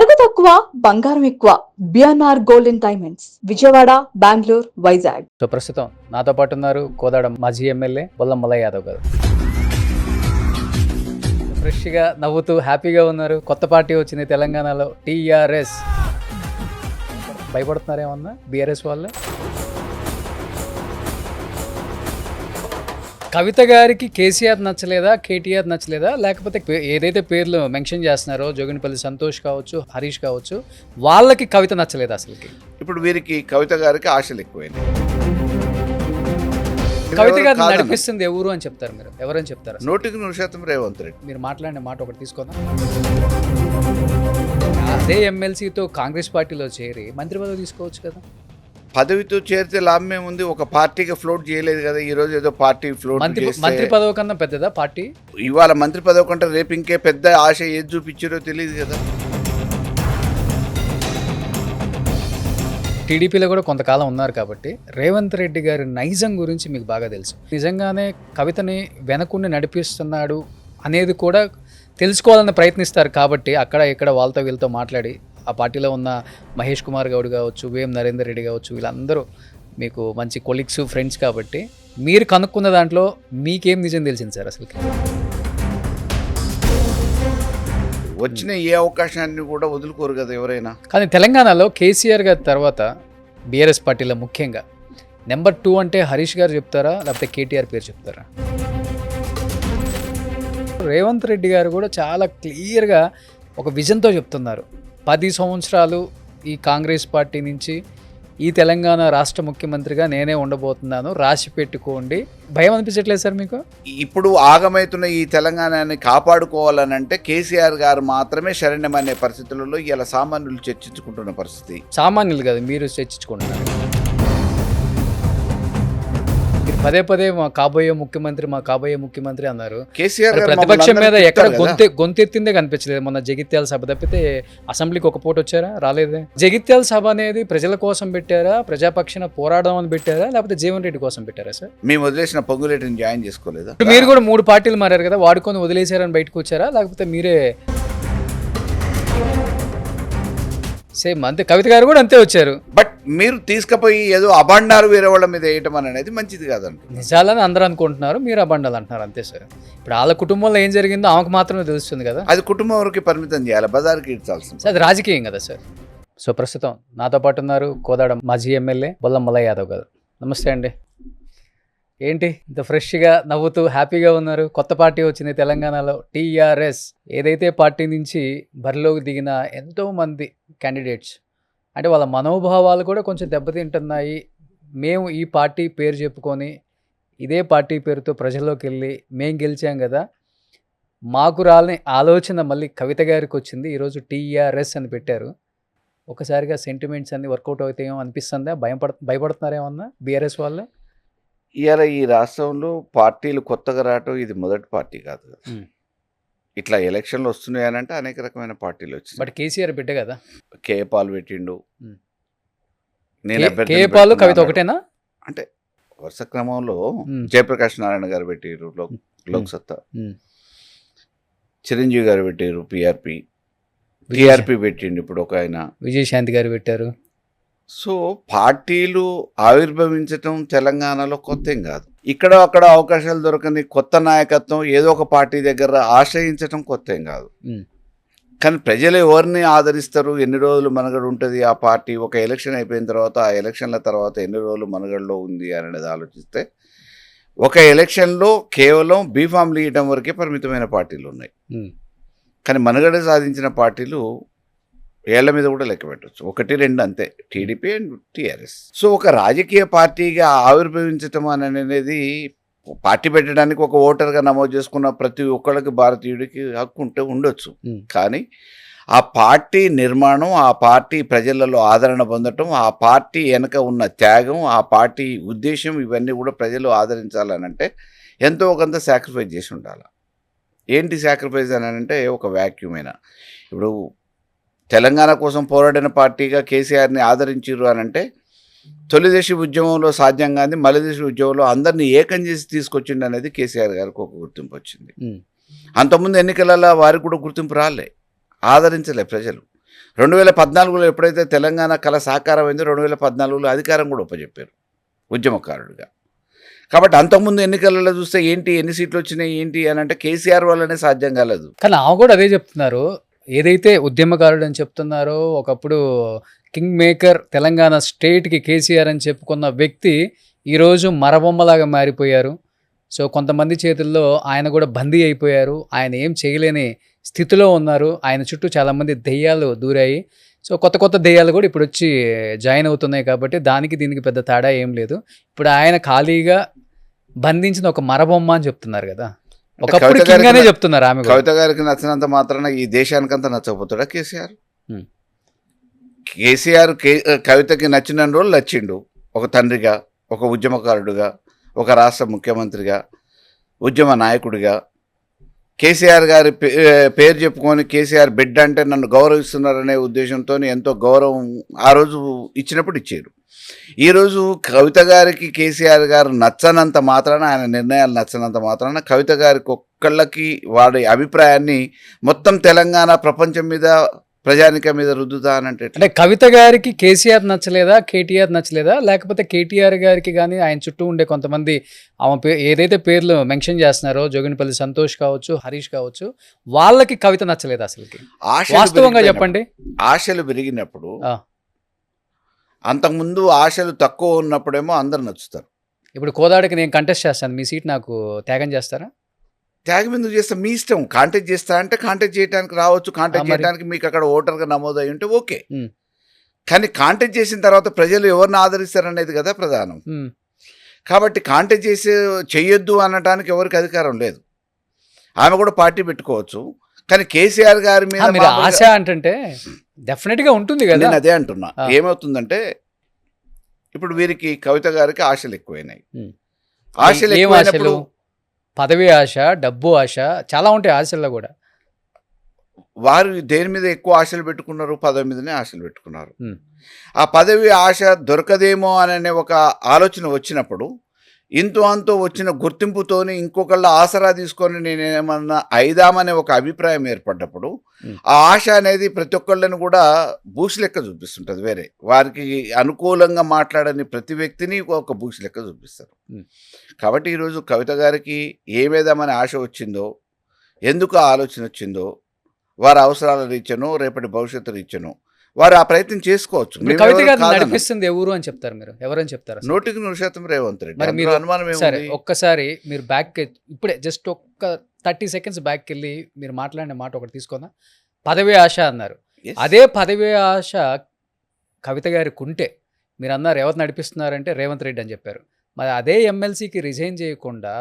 నగదు తక్కువ బంగారం ఎక్కువ. BNR gold and diamonds, Vijayawada, Bengaluru, Vizag. So ప్రస్తుతం నాతో పాటు ఉన్నారు కోదాడ మాజీ ఎమ్మెల్యే బొల్లం మల్లయ్య యాదవ్ గారు. ఫ్రెష్గా నవ్వుతూ హ్యాపీగా ఉన్నారు. కొత్త పార్టీ వచ్చింది తెలంగాణలో, టీఆర్ఎస్. భయపడుతున్నారేమన్నా బీఆర్ఎస్ వాళ్ళు? కవిత గారికి కేసీఆర్ నచ్చలేదా, కేటీఆర్ నచ్చలేదా, లేకపోతే ఏదైతే పేర్లు మెన్షన్ చేస్తున్నారో జోగినిపల్లి సంతోష్ కావచ్చు, హరీష్ కావచ్చు, వాళ్ళకి కవిత నచ్చలేదా అసలుకి? ఇప్పుడు వీరికి కవిత గారికి ఆశలు ఎక్కువైనాయి. కవిత గారు నడిపిస్తుంది ఎవరు అని చెప్తారు మీరు? ఎవరని చెప్తారు? 100% రేవంత్ రెడ్డి. మీరు మాట్లాడిన మాట ఒకటి తీసుకుందాం. అదే ఎమ్మెల్సీతో కాంగ్రెస్ పార్టీలో చేరి మంత్రి పదవి తీసుకోవచ్చు కదా. పదవితో చేరితే లాభమే ఉంది. ఒక పార్టీకి ఫ్లోట్ చేయలేదు కదా. ఈ రోజు ఏదో పార్టీ ఫ్లోట్ మంత్రి పదవి కన్నా పెద్దదా పార్టీ? ఇవాళ మంత్రి పదవి కంటే రేపు ఇంకే పెద్ద ఆశ ఏది చూపించారో తెలియదు కదా. టీడీపీలో కూడా కొంతకాలం ఉన్నారు కాబట్టి రేవంత్ రెడ్డి గారి నైజం గురించి మీకు బాగా తెలుసు. నిజంగానే కవితని వెనకుండి నడిపిస్తున్నాడు అనేది కూడా తెలుసుకోవాలని ప్రయత్నిస్తారు కాబట్టి అక్కడ ఇక్కడ వాళ్ళతో వీళ్ళతో మాట్లాడి ఆ పార్టీలో ఉన్న మహేష్ కుమార్ గౌడ్ కావచ్చు, వేం నరేందర్ రెడ్డి కావచ్చు, వీళ్ళందరూ మీకు మంచి కొలీగ్స్, ఫ్రెండ్స్ కాబట్టి మీరు కనుక్కున్న దాంట్లో మీకేం నిజం తెలిసింది సార్ అసలుకి? వచ్చిన ఏ అవకాశాన్ని కూడా వదులుకోరు కదా ఎవరైనా. కానీ తెలంగాణలో కేసీఆర్ గారి తర్వాత బీఆర్ఎస్ పార్టీలో ముఖ్యంగా నెంబర్ 2 అంటే హరీష్ గారు చెప్తారా, లేకపోతే కేటీఆర్ పేరు చెప్తారా? రేవంత్ రెడ్డి గారు కూడా చాలా క్లియర్గా ఒక విజన్తో చెప్తున్నారు. 10 సంవత్సరాలు ఈ కాంగ్రెస్ పార్టీ నుంచి ఈ తెలంగాణ రాష్ట్ర ముఖ్యమంత్రిగా నేనే ఉండబోతున్నాను, రాసి పెట్టుకోండి. భయం అనిపించట్లేదు సార్ మీకు? ఇప్పుడు ఆగమవుతున్న ఈ తెలంగాణని కాపాడుకోవాలనంటే కేసీఆర్ గారు మాత్రమే శరణ్యమనే పరిస్థితులలో ఇలా సామాన్యులు చర్చించుకుంటున్న పరిస్థితి. సామాన్యులు కాదు, మీరు చర్చించుకుంటున్నారు. పదే పదే మా కాబోయే ముఖ్యమంత్రి అన్నారు. కేసీఆర్ ప్రతిపక్షం మీద ఎక్కడ గొంతెత్తిందే కనిపించలేదు. మొన్న జగిత్యాల సభ తప్పితే అసెంబ్లీకి ఒక పూట వచ్చారా? రాలేదే. జగిత్యాల సభ అనేది ప్రజల కోసం పెట్టారా, ప్రజాపక్షాన పోరాడడం అని పెట్టారా, లేకపోతే జీవన్ రెడ్డి కోసం పెట్టారా సార్? మేము వదిలేసిన పొంగులేటిని జాయిన్ చేసుకోలేదా? మీరు కూడా 3 పార్టీలు మారారు కదా, వాడుకొని వదిలేశారని బయటకు వచ్చారా, లేకపోతే మీరే సేమ్ అంతే? కవిత గారు కూడా అంతే వచ్చారు. బట్ మీరు తీసుకుపోయి ఏదో అబండారు వేరే వాళ్ళ మీద వేయటం అనేది మంచిది కాదండి. నిజాలని అందరూ అనుకుంటున్నారు, మీరు అబండాలు అంటున్నారు అంతే సార్. ఇప్పుడు వాళ్ళ కుటుంబంలో ఏం జరిగిందో ఆమెకు మాత్రమే తెలుస్తుంది కదా. అది కుటుంబం వరకు పరిమితం చేయాలి, బజార్కి ఇడ్చాల్సింది. అది రాజకీయం కదా సార్. సో ప్రస్తుతం నాతో పాటు ఉన్నారు కోదాడ మాజీ ఎమ్మెల్యే బొల్లం మల్లయ్య యాదవ్ గారు. నమస్తే అండి. ఏంటి ఇంత ఫ్రెష్గా నవ్వుతూ హ్యాపీగా ఉన్నారు? కొత్త పార్టీ వచ్చింది తెలంగాణలో, టీఆర్ఎస్. ఏదైతే పార్టీ నుంచి బరిలోకి దిగిన ఎంతోమంది క్యాండిడేట్స్ అంటే వాళ్ళ మనోభావాలు కూడా కొంచెం దెబ్బతింటున్నాయి. మేము ఈ పార్టీ పేరు చెప్పుకొని ఇదే పార్టీ పేరుతో ప్రజల్లోకి వెళ్ళి మేము గెలిచాం కదా, మాకు రాలని ఆలోచన మళ్ళీ కవిత గారికి వచ్చింది. ఈరోజు టీఆర్ఎస్ అని పెట్టారు. ఒకసారిగా సెంటిమెంట్స్ అన్ని వర్కౌట్ అవుతాయేమో అనిపిస్తుందా? భయపడుతున్నారేమన్నా బీఆర్ఎస్ వాళ్ళు? ఇవాళ ఈ రాష్ట్రంలో పార్టీలు కొత్తగా రావటం ఇది మొదటి పార్టీ కాదు కదా. ఇట్లా ఎలక్షన్లు వస్తున్నాయి అంటే అనేక రకమైన పార్టీలు వచ్చింది. బట్ కేసీఆర్ బిడ్డ కదా. కేపాల్ పెట్టిండు, కేపాల్ కవిత ఒకటేనా అంటే వరుస క్రమంలో జయప్రకాష్ నారాయణ గారు పెట్టారు లోక్సత్తా, చిరంజీవి గారు పెట్టారు టీఆర్పీ పెట్టిండు, ఇప్పుడు ఒక ఆయన విజయశాంతి గారు పెట్టారు. సో పార్టీలు ఆవిర్భవించటం తెలంగాణలో కొత్త ఏం కాదు. ఇక్కడ అక్కడ అవకాశాలు దొరకని కొత్త నాయకత్వం ఏదో ఒక పార్టీ దగ్గర ఆశ్రయించటం కొత్త ఏం కాదు. కానీ ప్రజలు ఎవరిని ఆదరిస్తారు, ఎన్ని రోజులు మనుగడ ఉంటుంది ఆ పార్టీ, ఒక ఎలక్షన్ అయిపోయిన తర్వాత ఆ ఎలక్షన్ల తర్వాత ఎన్ని రోజులు మనుగడలో ఉంది అనేది ఆలోచిస్తే ఒక ఎలక్షన్లో కేవలం బీఫామ్లు ఇవ్వడం వరకే పరిమితమైన పార్టీలు ఉన్నాయి. కానీ మనుగడ సాధించిన పార్టీలు ఏళ్ల మీద కూడా లెక్క పెట్టచ్చు, 1-2 అంతే, టీడీపీ అండ్ టీఆర్ఎస్. సో ఒక రాజకీయ పార్టీగా ఆవిర్భవించటం అనేది పార్టీ పెట్టడానికి ఒక ఓటర్గా నమోదు చేసుకున్న ప్రతి ఒక్కరికి భారతీయుడికి హక్కు ఉండొచ్చు. కానీ ఆ పార్టీ నిర్మాణం, ఆ పార్టీ ప్రజలలో ఆదరణ పొందటం, ఆ పార్టీ వెనక ఉన్న త్యాగం, ఆ పార్టీ ఉద్దేశం, ఇవన్నీ కూడా ప్రజలు ఆదరించాలనంటే ఎంతో కొంత సాక్రిఫైస్ చేసి ఉండాలి. ఏంటి సాక్రిఫైస్ అని అంటే ఒక వ్యాక్యూమేనా. ఇప్పుడు తెలంగాణ కోసం పోరాడిన పార్టీగా కేసీఆర్ని ఆదరించారు అని అంటే తొలిదశ ఉద్యమంలో సాధ్యం కాని మలిదశ ఉద్యమంలో అందరినీ ఏకం చేసి తీసుకొచ్చిండు అనేది కేసీఆర్ గారికి ఒక గుర్తింపు వచ్చింది. అంతకుముందు ఎన్నికలలో వారికి కూడా గుర్తింపు రాలే, ఆదరించలే ప్రజలు. 2014లో ఎప్పుడైతే తెలంగాణ కళ సాకారమైందో 2014లో అధికారం కూడా ఒప్పజెప్పారు ఉద్యమకారుడిగా. కాబట్టి అంతకుముందు ఎన్నికలలో చూస్తే ఏంటి ఎన్ని సీట్లు వచ్చినాయి ఏంటి అని అంటే కేసీఆర్ వల్లనే సాధ్యం కాలేదు. కానీ ఆమె కూడా అదే చెప్తున్నారు. ఏదైతే ఉద్యమకారుడు అని చెప్తున్నారో, ఒకప్పుడు కింగ్ మేకర్ తెలంగాణ స్టేట్కి కేసీఆర్ అని చెప్పుకున్న వ్యక్తి ఈరోజు మరబొమ్మలాగా మారిపోయారు. సో కొంతమంది చేతుల్లో ఆయన కూడా బందీ అయిపోయారు. ఆయన ఏం చేయలేని స్థితిలో ఉన్నారు. ఆయన చుట్టూ చాలామంది దెయ్యాలు దూరాయి. సో కొత్త కొత్త దెయ్యాలు కూడా ఇప్పుడు వచ్చి జాయిన్ అవుతున్నాయి. కాబట్టి దానికి దీనికి పెద్ద తేడా ఏం లేదు. ఇప్పుడు ఆయన ఖాళీగా బంధించిన ఒక మరబొమ్మ అని చెప్తున్నారు కదా. ఒకప్పుడు కింగ్ అనే చెప్తున్నారు ఆమె. కవిత గారికి నచ్చినంత మాత్రాన ఈ దేశానికంతా నచ్చకపోతాడా కేసీఆర్? కేసీఆర్ కవితకి నచ్చిన రోజులు నచ్చిండు. ఒక తండ్రిగా, ఒక ఉద్యమకారుడుగా, ఒక రాష్ట్ర ముఖ్యమంత్రిగా, ఉద్యమ నాయకుడిగా. కేసీఆర్ గారి పేరు చెప్పుకొని కేసీఆర్ బిడ్డ అంటే నన్ను గౌరవిస్తున్నారనే ఉద్దేశంతో ఎంతో గౌరవం ఆ రోజు ఇచ్చినప్పుడు ఇచ్చారు. ఈరోజు కవిత గారికి కేసీఆర్ గారు నచ్చనంత మాత్రాన, ఆయన నిర్ణయాలు నచ్చనంత మాత్రాన కవిత గారికి ఒక్కళ్ళకి వాడి అభిప్రాయాన్ని మొత్తం తెలంగాణ ప్రపంచం మీద ప్రజానిక మీద రుద్దుతా అనంటే అంటే కవిత గారికి కేసీఆర్ నచ్చలేదా, కేటీఆర్ నచ్చలేదా, లేకపోతే కేటీఆర్ గారికి కానీ ఆయన చుట్టూ ఉండే కొంతమంది ఆమె ఏదైతే పేర్లు మెన్షన్ చేస్తున్నారో, జోగినిపల్లి సంతోష్ కావచ్చు, హరీష్ కావచ్చు, వాళ్ళకి కవిత నచ్చలేదు అసలుకి? వాస్తవంగా చెప్పండి. ఆశలు పెరిగినప్పుడు, అంతకుముందు ఆశలు తక్కువ ఉన్నప్పుడేమో అందరు నచ్చుతారు. ఇప్పుడు కోదాడికి నేను కంటెస్ట్ చేస్తాను, మీ సీట్ నాకు త్యాగం చేస్తారా? త్యాగం ఎందుకు చేస్తా? మీ ఇష్టం. కాంటాక్ట్ చేస్తా అంటే కాంటాక్ట్ చేయడానికి రావచ్చు. కాంటాక్ట్ చేయడానికి మీకు అక్కడ ఓటర్గా నమోదు అయి ఉంటే ఓకే. కానీ కాంటాక్ట్ చేసిన తర్వాత ప్రజలు ఎవరిని ఆదరిస్తారనేది కదా ప్రధానం. కాబట్టి కాంటాక్ట్ చెయ్యొద్దు అనడానికి ఎవరికి అధికారం లేదు. ఆమె కూడా పార్టీ పెట్టుకోవచ్చు. కానీ కేసీఆర్ గారి మీద ఆశ అంటే డెఫినెట్గా ఉంటుంది కదా. నేను అదే అంటున్నా. ఏమవుతుందంటే ఇప్పుడు వీరికి కవిత గారికి ఆశలు ఎక్కువైనాయి. ఆశలు ఎక్కువైనప్పుడు పదవి ఆశ, డబ్బు ఆశ చాలా ఉంటాయి ఆశల్లో కూడా. వారు దేని మీద ఎక్కువ ఆశలు పెట్టుకున్నారు? పదవి మీదనే ఆశలు పెట్టుకున్నారు. ఆ పదవి ఆశ దొరకదేమో అనే ఒక ఆలోచన వచ్చినప్పుడు, ఇంతో అంతో వచ్చిన గుర్తింపుతోని ఇంకొకళ్ళ ఆసరా తీసుకొని నేనేమన్నా అయిదామనే ఒక అభిప్రాయం ఏర్పడ్డప్పుడు ఆ ఆశ అనేది ప్రతి ఒక్కళ్ళని కూడా బూసి లెక్క చూపిస్తుంటుంది. వేరే వారికి అనుకూలంగా మాట్లాడని ప్రతి వ్యక్తిని ఒక బూసి లెక్క చూపిస్తారు. కాబట్టి ఈరోజు కవిత గారికి ఏమేదామనే ఆశ వచ్చిందో, ఎందుకు ఆ ఆలోచన వచ్చిందో, వారి అవసరాల రీత్యానో రేపటి భవిష్యత్తు రీత్యానో వారు ఆ ప్రయత్నం చేసుకోవచ్చు. కవిత గారు నడిపిస్తుంది ఎవరు అని చెప్తారు మీరు? ఎవరని చెప్తారు? 100% రేవంత్ రెడ్డి. మరి మీరు సరే ఒక్కసారి మీరు బ్యాక్ ఇప్పుడే జస్ట్ ఒక్క 30 seconds బ్యాక్ వెళ్ళి మీరు మాట్లాడిన మాట ఒకటి తీసుకుందా. పదవి ఆశ అన్నారు. అదే పదవి ఆశ కవిత గారికి ఉంటే మీరు అన్నారు ఎవరు నడిపిస్తున్నారంటే రేవంత్ రెడ్డి అని చెప్పారు. మరి అదే ఎమ్మెల్సీకి రిజైన్ చేయకుండా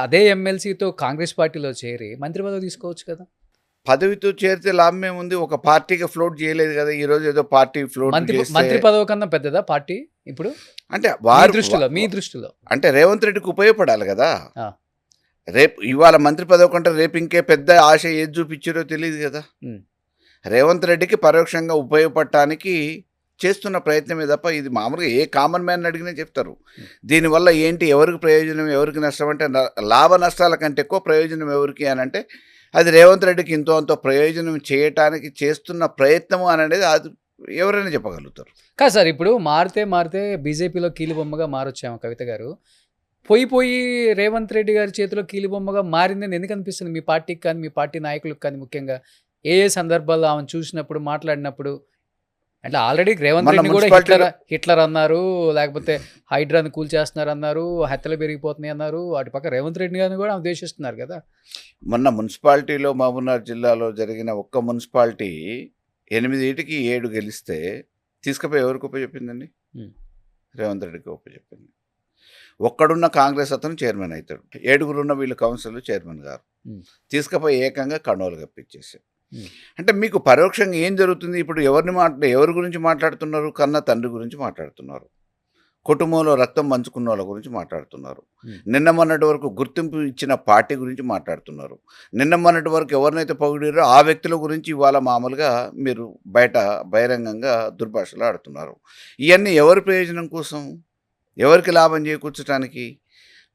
అదే ఎమ్మెల్సీతో కాంగ్రెస్ పార్టీలో చేరి మంత్రి పదవి తీసుకోవచ్చు కదా. పదవితో చేరితే లాభం ఏముంది? ఒక పార్టీగా ఫ్లోట్ చేయలేదు కదా. ఈ రోజు ఏదో పార్టీ ఫ్లోట్ మంత్రి పదవి కన్నా పెద్దదా పార్టీ ఇప్పుడు? అంటే మీ దృష్టిలో అంటే రేవంత్ రెడ్డికి ఉపయోగపడాలి కదా. రేపు ఇవాళ మంత్రి పదవి కంటే రేపు ఇంకే పెద్ద ఆశ ఏది చూపించారో తెలియదు కదా. రేవంత్ రెడ్డికి పరోక్షంగా ఉపయోగపడటానికి చేస్తున్న ప్రయత్నమే తప్ప ఇది మామూలుగా ఏ కామన్ మ్యాన్ అడిగినా చెప్తారు. దీనివల్ల ఏంటి, ఎవరికి ప్రయోజనం, ఎవరికి నష్టం అంటే లాభ నష్టాల కంటే ఎక్కువ ప్రయోజనం ఎవరికి అని అంటే అది రేవంత్ రెడ్డికి ఇంతో అంతో ప్రయోజనం చేయటానికి చేస్తున్న ప్రయత్నము అనేది అది ఎవరైనా చెప్పగలుగుతారు. కాదు సార్, ఇప్పుడు మారితే బీజేపీలో కీలుబొమ్మగా మారొచ్చాము కవిత గారు. పోయి రేవంత్ రెడ్డి గారి చేతిలో కీలుబొమ్మగా మారిందని ఎందుకు అనిపిస్తుంది మీ పార్టీకి కానీ, మీ పార్టీ నాయకులకు కానీ? ముఖ్యంగా ఏ సందర్భాల్లో ఆమె చూసినప్పుడు, మాట్లాడినప్పుడు? అంటే ఆల్రెడీ రేవంత్ రెడ్డి కూడా హిట్లర్ అన్నారు, లేకపోతే హైడ్రాని కూల్చేస్తున్నారు అన్నారు, హత్యలు పెరిగిపోతున్నాయి అన్నారు. అటు పక్క రేవంత్ రెడ్డి గారిని కూడా ఉద్దేశిస్తున్నారు కదా. మొన్న మున్సిపాలిటీలో మహబూబ్నగర్ జిల్లాలో జరిగిన ఒక్క మున్సిపాలిటీ 8 7 గెలిస్తే తీసుకుపోయి ఎవరికి ఉపచెప్పిందండి? రేవంత్ రెడ్డికి ఉపచెప్పింది. ఒక్కడున్న కాంగ్రెస్ అతను చైర్మన్ అవుతాడు, 7 ఉన్న వీళ్ళు కౌన్సిల్ చైర్మన్ గారు తీసుకుపోయి ఏకంగా కండోలు కప్పించేసారు. అంటే మీకు పరోక్షంగా ఏం జరుగుతుంది? ఇప్పుడు ఎవరి గురించి మాట్లాడుతున్నారు? కన్న తండ్రి గురించి మాట్లాడుతున్నారు, కుటుంబంలో రక్తం పంచుకున్న వాళ్ళ గురించి మాట్లాడుతున్నారు, నిన్న మొన్నటి వరకు గుర్తింపు ఇచ్చిన పార్టీ గురించి మాట్లాడుతున్నారు, నిన్న మొన్నటి వరకు ఎవరినైతే పొగిడారో ఆ వ్యక్తుల గురించి ఇవాళ మామూలుగా మీరు బయట బహిరంగంగా దుర్భాషలు ఆడుతున్నారు. ఇవన్నీ ఎవరి ప్రయోజనం కోసం, ఎవరికి లాభం చేకూర్చడానికి?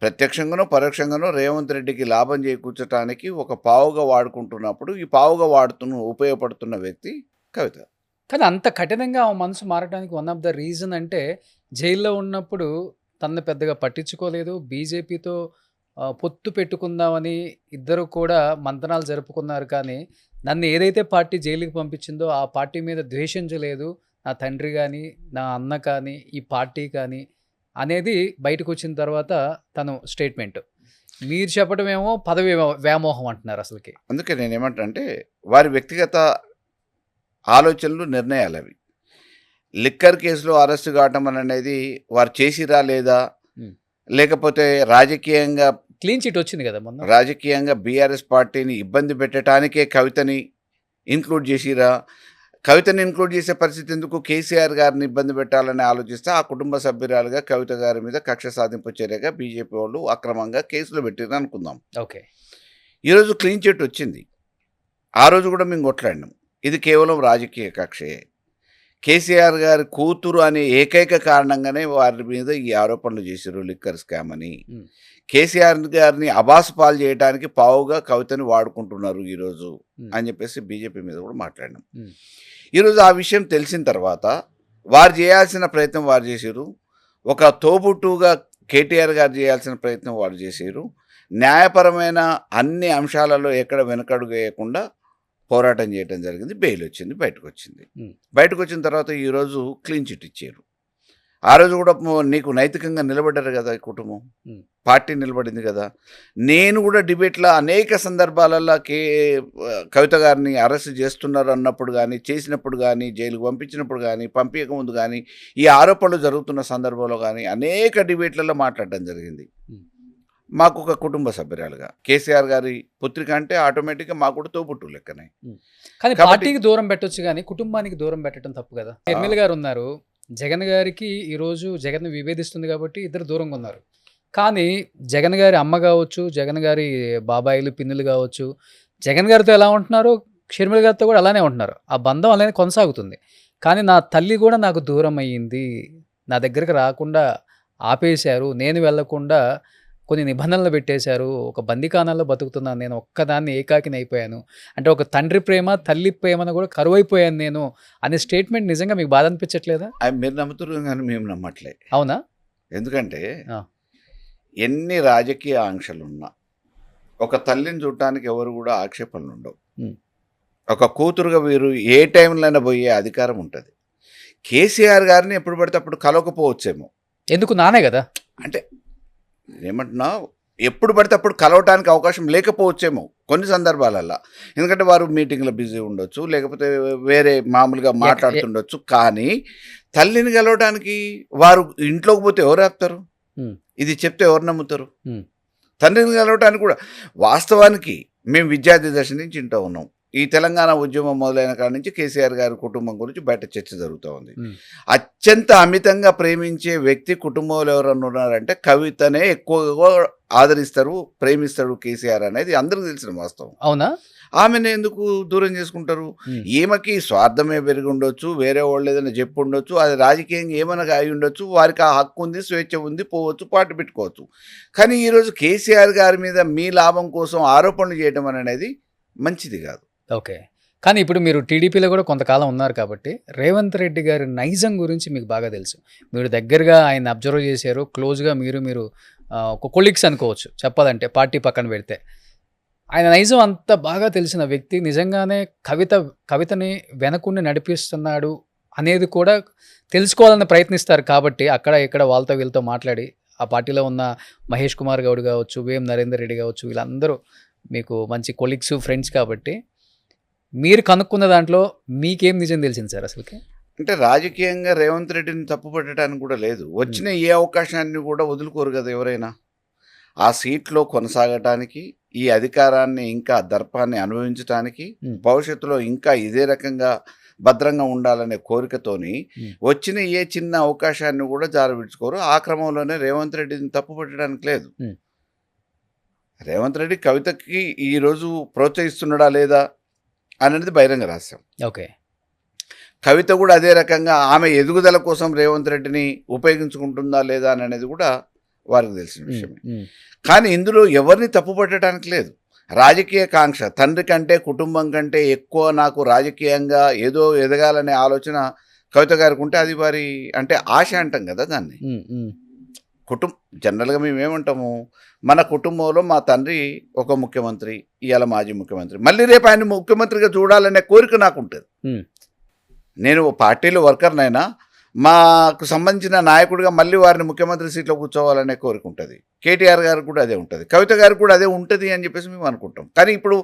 ప్రత్యక్షంగానో పరోక్షంగానో రేవంత్ రెడ్డికి లాభం చేకూర్చడానికి ఒక పావుగా వాడుకుంటున్నప్పుడు ఈ పావుగా ఉపయోగపడుతున్న వ్యక్తి కవిత. కానీ అంత కఠినంగా ఆ మనసు మారడానికి వన్ ఆఫ్ ద రీజన్ అంటే జైల్లో ఉన్నప్పుడు తనని పెద్దగా పట్టించుకోలేదు. బీజేపీతో పొత్తు పెట్టుకుందామని ఇద్దరు కూడా మంతనాలు జరుపుకున్నారు. కానీ నన్ను ఏదైతే పార్టీ జైలుకి పంపించిందో ఆ పార్టీ మీద ద్వేషించలేదు నా తండ్రి కానీ, నా అన్న కానీ, ఈ పార్టీ కానీ అనేది బయటకు వచ్చిన తర్వాత తను స్టేట్మెంట్. మీరు చెప్పడమేమో పదవి వ్యామోహం అంటున్నారు అసలుకి. అందుకే నేనేమంటానంటే వారి వ్యక్తిగత ఆలోచనలు, నిర్ణయాలు అవి. లిక్కర్ కేసులో అరెస్టు కావటం అనేది వారు చేసిరా లేదా, లేకపోతే రాజకీయంగా క్లీన్ చిట్ వచ్చింది కదా మొన్న. రాజకీయంగా బీఆర్ఎస్ పార్టీని ఇబ్బంది పెట్టడానికే కవితని ఇంక్లూడ్ చేసిరా, కవితని ఇంక్లూడ్ చేసే పరిస్థితి ఎందుకు, కేసీఆర్ గారిని ఇబ్బంది పెట్టాలని ఆలోచిస్తే ఆ కుటుంబ సభ్యురాలుగా కవిత గారి మీద కక్ష సాధింపు చర్యగా బీజేపీ వాళ్ళు అక్రమంగా కేసులు పెట్టిరని అనుకుందాం. ఓకే, ఈరోజు క్లీన్ చిట్ వచ్చింది. ఆ రోజు కూడా మేము కొట్లాడినాం. ఇది కేవలం రాజకీయ కక్షే. కేసీఆర్ గారి కూతురు అనే ఏకైక కారణంగానే వారి మీద ఈ ఆరోపణలు చేశారు లిక్కర్ స్కామ్ అని. కేసీఆర్ గారిని అబాసు పాలు చేయడానికి పావుగా కవితని వాడుకుంటున్నారు ఈరోజు అని చెప్పేసి బీజేపీ మీద కూడా మాట్లాడినాం. ఈరోజు ఆ విషయం తెలిసిన తర్వాత వారు చేయాల్సిన ప్రయత్నం వారు చేశారు. ఒక తోబుట్టుగా కేటీఆర్ గారు చేయాల్సిన ప్రయత్నం వారు చేశారు. న్యాయపరమైన అన్ని అంశాలలో ఎక్కడ వెనకడుగు వేయకుండా పోరాటం చేయడం జరిగింది. బెయిల్ వచ్చింది, బయటకు వచ్చింది. బయటకు వచ్చిన తర్వాత ఈరోజు క్లీన్ చిట్ ఇచ్చారు. ఆ రోజు కూడా నీకు నైతికంగా నిలబడ్డారు కదా ఈ కుటుంబం, పార్టీ నిలబడింది కదా. నేను కూడా డిబేట్లో అనేక సందర్భాలలో కవిత గారిని అరెస్ట్ చేస్తున్నారు అన్నప్పుడు కానీ, చేసినప్పుడు కానీ, జైలుకు పంపించినప్పుడు కానీ, పంపించక ముందు కానీ, ఈ ఆరోపణలు జరుగుతున్న సందర్భంలో కానీ అనేక డిబేట్లలో మాట్లాడడం జరిగింది. మాకు ఒక కుటుంబ సభ్యురాలుగా కేసీఆర్ గారి పుత్రిక అంటే ఆటోమేటిక్గా మాకు కూడా తోబుట్టు లెక్కనే. కానీ పార్టీకి దూరం పెట్టొచ్చు కానీ కుటుంబానికి దూరం పెట్టడం తప్పు కదా. ఎమ్మెల్యే గారు ఉన్నారు, జగన్ గారికి ఈరోజు జగన్ విభేదిస్తుంది కాబట్టి ఇద్దరు దూరంగా ఉన్నారు. కానీ జగన్ గారి అమ్మ కావచ్చు, జగన్ గారి బాబాయిలు పిన్నులు కావచ్చు, జగన్ గారితో ఎలా ఉంటున్నారో షర్మిల గారితో కూడా అలానే ఉంటున్నారు. ఆ బంధం అలానే కొనసాగుతుంది. కానీ నా తల్లి కూడా నాకు దూరం అయ్యింది, నా దగ్గరికి రాకుండా ఆపేశారు, నేను వెళ్లకుండా కొన్ని నిబంధనలు పెట్టేశారు, ఒక బందీకానాల్లో బతుకుతున్నాను, నేను ఒక్కదాన్ని ఏకాకిని అయిపోయాను అంటే ఒక తండ్రి ప్రేమ తల్లి ప్రేమను కూడా కరువైపోయాను నేను అనే స్టేట్మెంట్ నిజంగా మీకు బాధ అనిపించట్లేదా? మీరు నమ్ముతున్నారు కానీ మేము నమ్మట్లే. అవునా? ఎందుకంటే ఎన్ని రాజకీయ ఆంక్షలున్నా ఒక తల్లిని చూడటానికి ఎవరు కూడా ఆక్షేపణలు ఉండవు. ఒక కూతురుగా వీరు ఏ టైంలోనే పోయే అధికారం ఉంటుంది. కేసీఆర్ గారిని ఎప్పుడు పడితే అప్పుడు కలవకపోవచ్చేమో. ఎందుకు? నానే కదా. అంటే ఏమంటున్నా, ఎప్పుడు పడితే అప్పుడు కలవటానికి అవకాశం లేకపోవచ్చేమో కొన్ని సందర్భాలల్లో. ఎందుకంటే వారు మీటింగ్లో బిజీ ఉండొచ్చు, లేకపోతే వేరే మామూలుగా మాట్లాడుతుండొచ్చు. కానీ తల్లిని కలవడానికి వారు ఇంట్లోకి పోతే ఎవరు ఆపుతారు? ఇది చెప్తే ఎవరు నమ్ముతారు? తండ్రిని కలవటానికి కూడా వాస్తవానికి మేము విద్యార్థి దశ నుంచి ఇంటూ ఉన్నాం. ఈ తెలంగాణ ఉద్యమం మొదలైన కాడి నుంచి కేసీఆర్ గారి కుటుంబం గురించి బయట చర్చ జరుగుతూ ఉంది. అత్యంత అమితంగా ప్రేమించే వ్యక్తి కుటుంబంలో ఎవరన్నా ఉన్నారంటే కవితనే ఎక్కువగా ఆదరిస్తారు, ప్రేమిస్తాడు కేసీఆర్ అనేది అందరికీ తెలిసిన వాస్తవం. అవునా? ఆమెను ఎందుకు దూరం చేసుకుంటారు? ఈమెకి స్వార్థమే పెరిగి ఉండొచ్చు, వేరే వాళ్ళు ఏదైనా చెప్పి ఉండొచ్చు, అది రాజకీయంగా ఏమైనా అయి ఉండొచ్చు, వారికి ఆ హక్కు ఉంది, స్వేచ్ఛ ఉంది, పోవచ్చు, పార్టీ పెట్టుకోవచ్చు. కానీ ఈరోజు కేసీఆర్ గారి మీద మీ లాభం కోసం ఆరోపణలు చేయడం అనేది మంచిది కాదు. ఓకే, కానీ ఇప్పుడు మీరు టీడీపీలో కూడా కొంతకాలం ఉన్నారు కాబట్టి రేవంత్ రెడ్డి గారి నైజం గురించి మీకు బాగా తెలుసు. మీరు దగ్గరగా ఆయన అబ్జర్వ్ చేశారు, క్లోజ్గా మీరు ఒక కొలీగ్స్ అనుకోవచ్చు చెప్పాలంటే, పార్టీ పక్కన పెడితే. ఆయన నైజం అంత బాగా తెలిసిన వ్యక్తి నిజంగానే కవితని వెనకుండి నడిపిస్తున్నాడు అనేది కూడా తెలుసుకోవాలని ప్రయత్నిస్తారు. కాబట్టి అక్కడ ఇక్కడ వాళ్ళతో వీళ్ళతో మాట్లాడి ఆ పార్టీలో ఉన్న మహేష్ కుమార్ గౌడ్ కావచ్చు, వేం నరేందర్ రెడ్డి కావచ్చు, వీళ్ళందరూ మీకు మంచి కొలీగ్స్, ఫ్రెండ్స్. కాబట్టి మీరు కనుక్కున్న దాంట్లో మీకేం నిజం తెలిసింది సార్ అసలుకి? అంటే రాజకీయంగా రేవంత్ రెడ్డిని తప్పుపట్టడానికి కూడా లేదు. వచ్చిన ఏ అవకాశాన్ని కూడా వదులుకోరు కదా ఎవరైనా. ఆ సీట్లో కొనసాగటానికి, ఈ అధికారాన్ని ఇంకా దర్పాన్ని అనుభవించడానికి, భవిష్యత్తులో ఇంకా ఇదే రకంగా భద్రంగా ఉండాలనే కోరికతోని వచ్చిన ఏ చిన్న అవకాశాన్ని కూడా జారవిడ్చుకోరు. ఆ క్రమంలోనే రేవంత్ రెడ్డిని తప్పుపట్టడానికి లేదు. రేవంత్ రెడ్డి కవితకి ఈరోజు ప్రోత్సహిస్తున్నాడా లేదా అనేది బహిరంగ రహస్యం. ఓకే, కవిత కూడా అదే రకంగా ఆమె ఎదుగుదల కోసం రేవంత్ రెడ్డిని ఉపయోగించుకుంటుందా లేదా అనేది కూడా వారికి తెలిసిన విషయమే. కానీ ఇందులో ఎవరిని తప్పుపట్టడానికి లేదు. రాజకీయ కాంక్ష, తండ్రి కంటే కుటుంబం కంటే ఎక్కువ నాకు రాజకీయంగా ఏదో ఎదగాలనే ఆలోచన కవిత గారికి ఉంటే అది వారి అంటే ఆశ అంటాం కదా దాన్ని. జనరల్గా మేము ఏమంటాము, మన కుటుంబంలో మా తండ్రి ఒక ముఖ్యమంత్రి, ఇవాళ మాజీ ముఖ్యమంత్రి, మళ్ళీ రేపు ఆయన ముఖ్యమంత్రిగా చూడాలనే కోరిక నాకు ఉంటుంది. నేను పార్టీలో వర్కర్నైనా మాకు సంబంధించిన నాయకుడిగా మళ్ళీ వారిని ముఖ్యమంత్రి సీట్లో కూర్చోవాలనే కోరిక ఉంటుంది. కేటీఆర్ గారికి కూడా అదే ఉంటుంది, కవిత గారికి కూడా అదే ఉంటుంది అని చెప్పేసి మేము అనుకుంటాం. కానీ ఇప్పుడు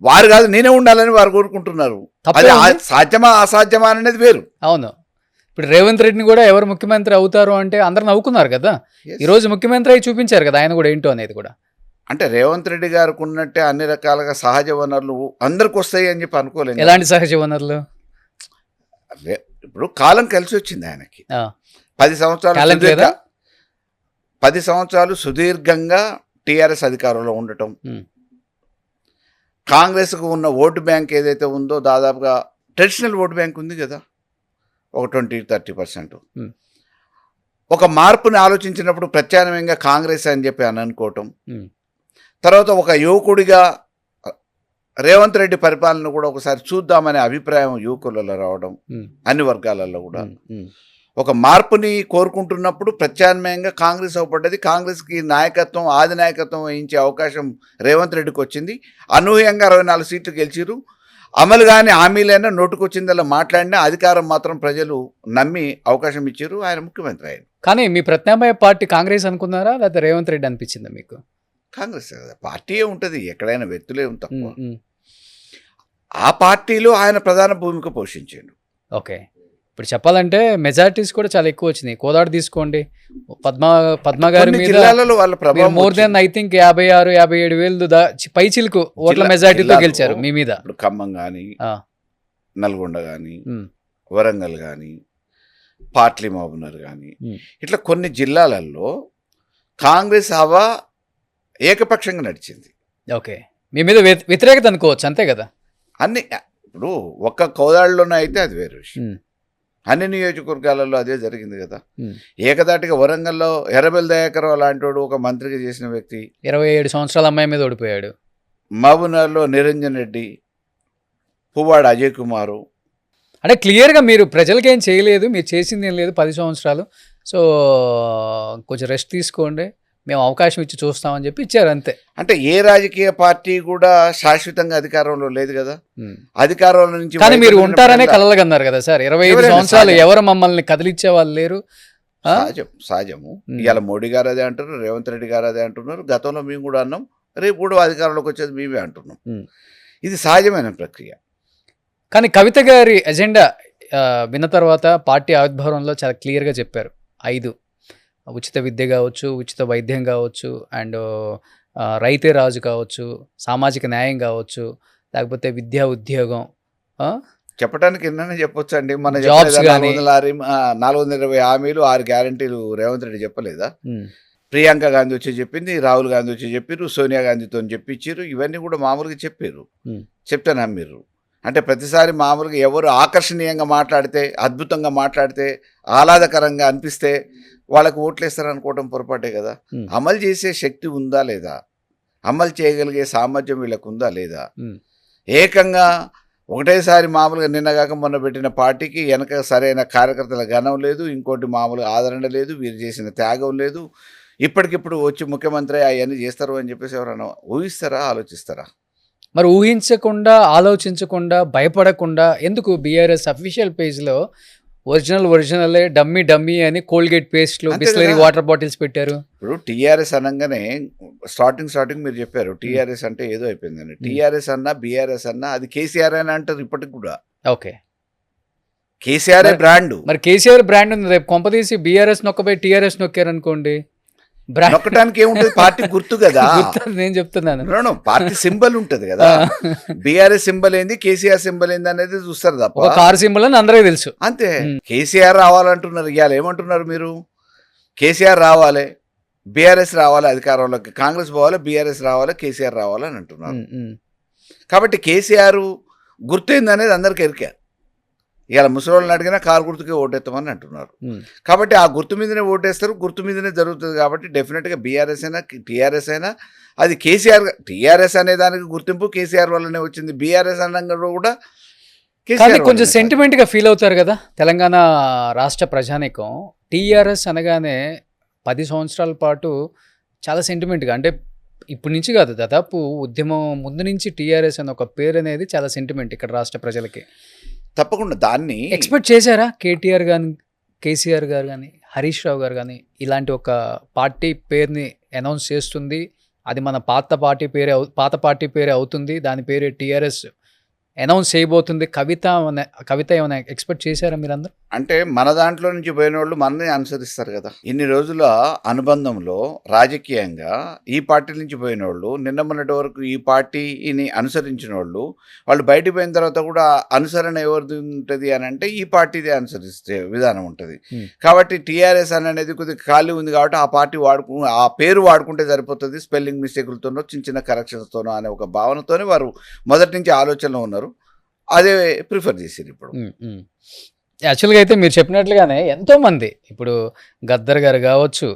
వారు కాదు, నేనే ఉండాలని వారు కోరుకుంటున్నారు. అది సాధ్యమా అసాధ్యమా అనేది వేరు. అవును, ఇప్పుడు రేవంత్ రెడ్డిని కూడా ఎవరు ముఖ్యమంత్రి అవుతారు అంటే అందరు నవ్వుకున్నారు కదా. ఈరోజు ముఖ్యమంత్రి అయి చూపించారు కదా ఆయన కూడా ఏంటో అనేది కూడా. అంటే రేవంత్ రెడ్డి గారికి ఉన్నట్టే అన్ని రకాలుగా సహజ వనరులు అందరికి వస్తాయి అని చెప్పి అనుకోలేదు. ఎలాంటి సహజ వనరులు? ఇప్పుడు కాలం కలిసి వచ్చింది ఆయనకి. 10 సంవత్సరాలు సుదీర్ఘంగా టీఆర్ఎస్ అధికారంలో ఉండటం, కాంగ్రెస్కు ఉన్న ఓటు బ్యాంక్ ఏదైతే ఉందో దాదాపుగా ట్రెడిషనల్ ఓటు బ్యాంక్ ఉంది కదా, ఒక 20-30%. ఒక మార్పుని ఆలోచించినప్పుడు ప్రత్యామ్నాయంగా కాంగ్రెస్ అని చెప్పి అని అనుకోవటం, తర్వాత ఒక యువకుడిగా రేవంత్ రెడ్డి పరిపాలన కూడా ఒకసారి చూద్దామనే అభిప్రాయం యువకులలో రావడం, అన్ని వర్గాలలో కూడా ఒక మార్పుని కోరుకుంటున్నప్పుడు ప్రత్యామ్నాయంగా కాంగ్రెస్ అవపడ్డది. కాంగ్రెస్కి నాయకత్వం, ఆది నాయకత్వం వహించే అవకాశం రేవంత్ రెడ్డికి వచ్చింది. అనూహ్యంగా 64 సీట్లు గెలిచిరు. అమలు కానీ హామీలైనా నోటుకొచ్చిందలా మాట్లాడినా అధికారం మాత్రం ప్రజలు నమ్మి అవకాశం ఇచ్చారు. ఆయన ముఖ్యమంత్రి అయ్యారు. కానీ మీ ప్రత్యామ్నాయ పార్టీ కాంగ్రెస్ అనుకున్నారా, లేకపోతే రేవంత్ రెడ్డి అనిపించిందా మీకు? కాంగ్రెస్ కదా, పార్టీయే ఉంటుంది, ఎక్కడైనా వ్యక్తులే ఉంటారు. ఆ పార్టీలో ఆయన ప్రధాన భూమిక పోషించాడు. ఓకే, ఇప్పుడు చెప్పాలంటే మెజారిటీస్ కూడా చాలా ఎక్కువ వచ్చినాయి. కోదాడ తీసుకోండి, పద్మ గారి మీద వాళ్ళ ప్రభావం మోర్ దెన్ ఐ థింక్ 56-57 వేలు పై చిలుకు ఓట్ల మెజారిటీతో గెలిచారు మీ మీద. ఇప్పుడు ఖమ్మం కానీ, నల్గొండ కానీ, వరంగల్ కానీ, పాట్లీ మహబూబ్నగర్ కానీ, ఇట్లా కొన్ని జిల్లాలలో కాంగ్రెస్ హవా ఏకపక్షంగా నడిచింది. ఓకే, మీ మీద వ్యతిరేకత అనుకోవచ్చు అంతే కదా. అన్ని ఇప్పుడు ఒక్క కోదాడులోనే అయితే అది వేరే విషయం, అన్ని నియోజకవర్గాలలో అదే జరిగింది కదా. ఏకదాటిగా వరంగల్లో ఎర్రబెల్లి దయాకర్ అలాంటి వాడు ఒక మంత్రిగా చేసిన వ్యక్తి 27 సంవత్సరాల అమ్మాయి మీద ఓడిపోయాడు. మహబూబ్నగర్లో నిరంజన్ రెడ్డి, పువ్వాడ అజయ్ కుమారు. అంటే క్లియర్గా మీరు ప్రజలకి ఏం చేయలేదు, మీరు చేసింది ఏం లేదు 10 సంవత్సరాలు, సో కొంచెం రెస్ట్ తీసుకోండి, మేము అవకాశం ఇచ్చి చూస్తామని చెప్పి ఇచ్చారు అంతే. అంటే ఏ రాజకీయ పార్టీ కూడా శాశ్వతంగా అధికారంలో లేదు కదా. అధికారంలో నుంచి కానీ మీరు ఉంటారనే కలలుగన్నారు కదా సార్. 25 సంవత్సరాలు ఎవరు మమ్మల్ని కదిలిచ్చే వాళ్ళు లేరు. సహజము. ఇవాళ మోడీ గారు అదే అంటారు, రేవంత్ రెడ్డి గారు అదే అంటున్నారు, గతంలో మేము కూడా అన్నాం, రేపు కూడా అధికారంలోకి వచ్చేది మేమే అంటున్నాం. ఇది సహజమైన ప్రక్రియ. కానీ కవిత గారి ఎజెండా విన్న తర్వాత పార్టీ ఆవిర్భావంలో చాలా క్లియర్గా చెప్పారు. 5 ఉచిత విద్య కావచ్చు, ఉచిత వైద్యం కావచ్చు, అండ్ రైతే రాజు కావచ్చు, సామాజిక న్యాయం కావచ్చు, లేకపోతే విద్యా ఉద్యోగం చెప్పడానికి ఎన్నైనా చెప్పొచ్చు అండి. మన 420 హామీలు 6 గ్యారంటీలు రేవంత్ రెడ్డి చెప్పలేదా? ప్రియాంక గాంధీ వచ్చి చెప్పింది, రాహుల్ గాంధీ వచ్చి చెప్పారు, సోనియా గాంధీతో చెప్పించారు. ఇవన్నీ కూడా మామూలుగా చెప్పారు, చెప్తే నమ్మిర్రు. అంటే ప్రతిసారి మామూలుగా ఎవరు ఆకర్షణీయంగా మాట్లాడితే, అద్భుతంగా మాట్లాడితే, ఆహ్లాదకరంగా అనిపిస్తే వాళ్ళకు ఓట్లేస్తారు అనుకోవడం పొరపాటే కదా. అమలు చేసే శక్తి ఉందా లేదా, అమలు చేయగలిగే సామర్థ్యం వీళ్ళకు ఉందా లేదా. ఏకంగా ఒకటేసారి మామూలుగా నిన్నగాక మొన్న పెట్టిన పార్టీకి వెనక సరైన కార్యకర్తల గణం లేదు, ఇంకోటి మామూలుగా ఆదరణ లేదు, వీరు చేసిన త్యాగం లేదు. ఇప్పటికిప్పుడు వచ్చి ముఖ్యమంత్రి అవన్నీ చేస్తారు అని చెప్పేసి ఎవరైనా ఊహిస్తారా, ఆలోచిస్తారా? మరి ఊహించకుండా, ఆలోచించకుండా, భయపడకుండా ఎందుకు బీఆర్ఎస్ అఫీషియల్ పేజ్లో ఒరిజినలే డమ్మీ అని కోల్గేట్ పేస్ట్లు, బిస్లరీ వాటర్ బాటిల్స్ పెట్టారు. ఇప్పుడు టీఆర్ఎస్ అనగానే స్టార్టింగ్ మీరు చెప్పారు టీఆర్ఎస్ అంటే ఏదో అయిపోయిందని. టీఆర్ఎస్ అన్నా బీఆర్ఎస్ అన్నా అది కేసీఆర్ అని అంటారు ఇప్పటికి కూడా. Okay, KCR brand. మరి కేసీఆర్ బ్రాండ్ ఉంది, రేపు కొంపదీసి బీఆర్ఎస్ నొక్కపై టీఆర్ఎస్ నొక్కారు అనుకోండి, నొక్కడానికి ఏముంటుంది, పార్టీ గుర్తు కదా. నేను చెప్తున్నాను, పార్టీ సింబల్ ఉంటది కదా. బీఆర్ఎస్ సింబల్ ఏంది, కేసీఆర్ సింబల్ ఏంది అనేది చూస్తారు తప్ప కార్ సింబల్ అని అందరికీ తెలుసు. అంతే. కేసీఆర్ రావాలంటున్నారు, ఇవాళ ఏమంటున్నారు మీరు? కేసీఆర్ రావాలి, బీఆర్ఎస్ రావాలి అధికారంలోకి, కాంగ్రెస్ పోవాలి, బీఆర్ఎస్ రావాలి, కేసీఆర్ రావాలి అని అంటున్నారు. కాబట్టి కేసీఆర్ గుర్తు ఏంది అనేది అందరికి ఎరికారు. ఇవాళ ముసలోళ్ళని అడిగినా కారు గుర్తుకే ఓటేస్తామని అంటున్నారు. కాబట్టి ఆ గుర్తు మీదనే ఓటేస్తారు, గుర్తు మీదనే జరుగుతుంది. కాబట్టి డెఫినెట్గా బీఆర్ఎస్ అయినా టీఆర్ఎస్ అయినా అది కేసీఆర్, టీఆర్ఎస్ అనే దానికి గుర్తింపు కేసీఆర్ వల్లనే వచ్చింది. బీఆర్ఎస్ అనగా కూడా కానీ కేసీఆర్ కొంచెం వల్లనే. సెంటిమెంట్గా ఫీల్ అవుతారు కదా తెలంగాణ రాష్ట్ర ప్రజానీకం. టీఆర్ఎస్ అనగానే 10 సంవత్సరాల పాటు చాలా సెంటిమెంట్గా, అంటే ఇప్పటి నుంచి కాదు, దాదాపు ఉద్యమం ముందు నుంచి టీఆర్ఎస్ అనే ఒక పేరు అనేది చాలా సెంటిమెంట్ ఇక్కడ రాష్ట్ర ప్రజలకి. తప్పకుండా దాన్ని ఎక్స్పెక్ట్ చేశారా కేటీఆర్ కానీ, కేసీఆర్ గారు కానీ, హరీష్ రావు గారు కానీ ఇలాంటి ఒక పార్టీ పేరుని అనౌన్స్ చేస్తుంది, అది మన పాత పార్టీ పేరే అవుతుంది, దాని పేరే టీఆర్ఎస్ అనౌన్స్ చేయబోతుంది, కవిత ఏమైనా ఎక్స్పెక్ట్ చేశారా మీరందరూ? అంటే మన దాంట్లో నుంచి పోయిన వాళ్ళు మనని అనుసరిస్తారు కదా. ఇన్ని రోజుల అనుబంధంలో రాజకీయంగా ఈ పార్టీ నుంచి పోయిన వాళ్ళు, నిన్న మొన్నటి వరకు ఈ పార్టీని అనుసరించిన వాళ్ళు బయటికి పోయిన తర్వాత కూడా అనుసరణ ఎవరిది ఉంటుంది అని అంటే ఈ పార్టీదే అనుసరిస్తే విధానం ఉంటుంది. కాబట్టి టీఆర్ఎస్ అనేది కొద్దిగా ఖాళీ ఉంది కాబట్టి ఆ పార్టీ ఆ పేరు వాడుకుంటే సరిపోతుంది, స్పెల్లింగ్ మిస్టేకులతోనో చిన్న చిన్న కరెక్షన్స్తోనో అనే ఒక భావనతోనే వారు మొదటి నుంచి ఆలోచనలో ఉన్నారు. అదే ప్రిఫర్ చేసారు. ఇప్పుడు యాక్చువల్గా అయితే మీరు చెప్పినట్లుగానే ఎంతోమంది, ఇప్పుడు గద్దర్ గారు కావచ్చు,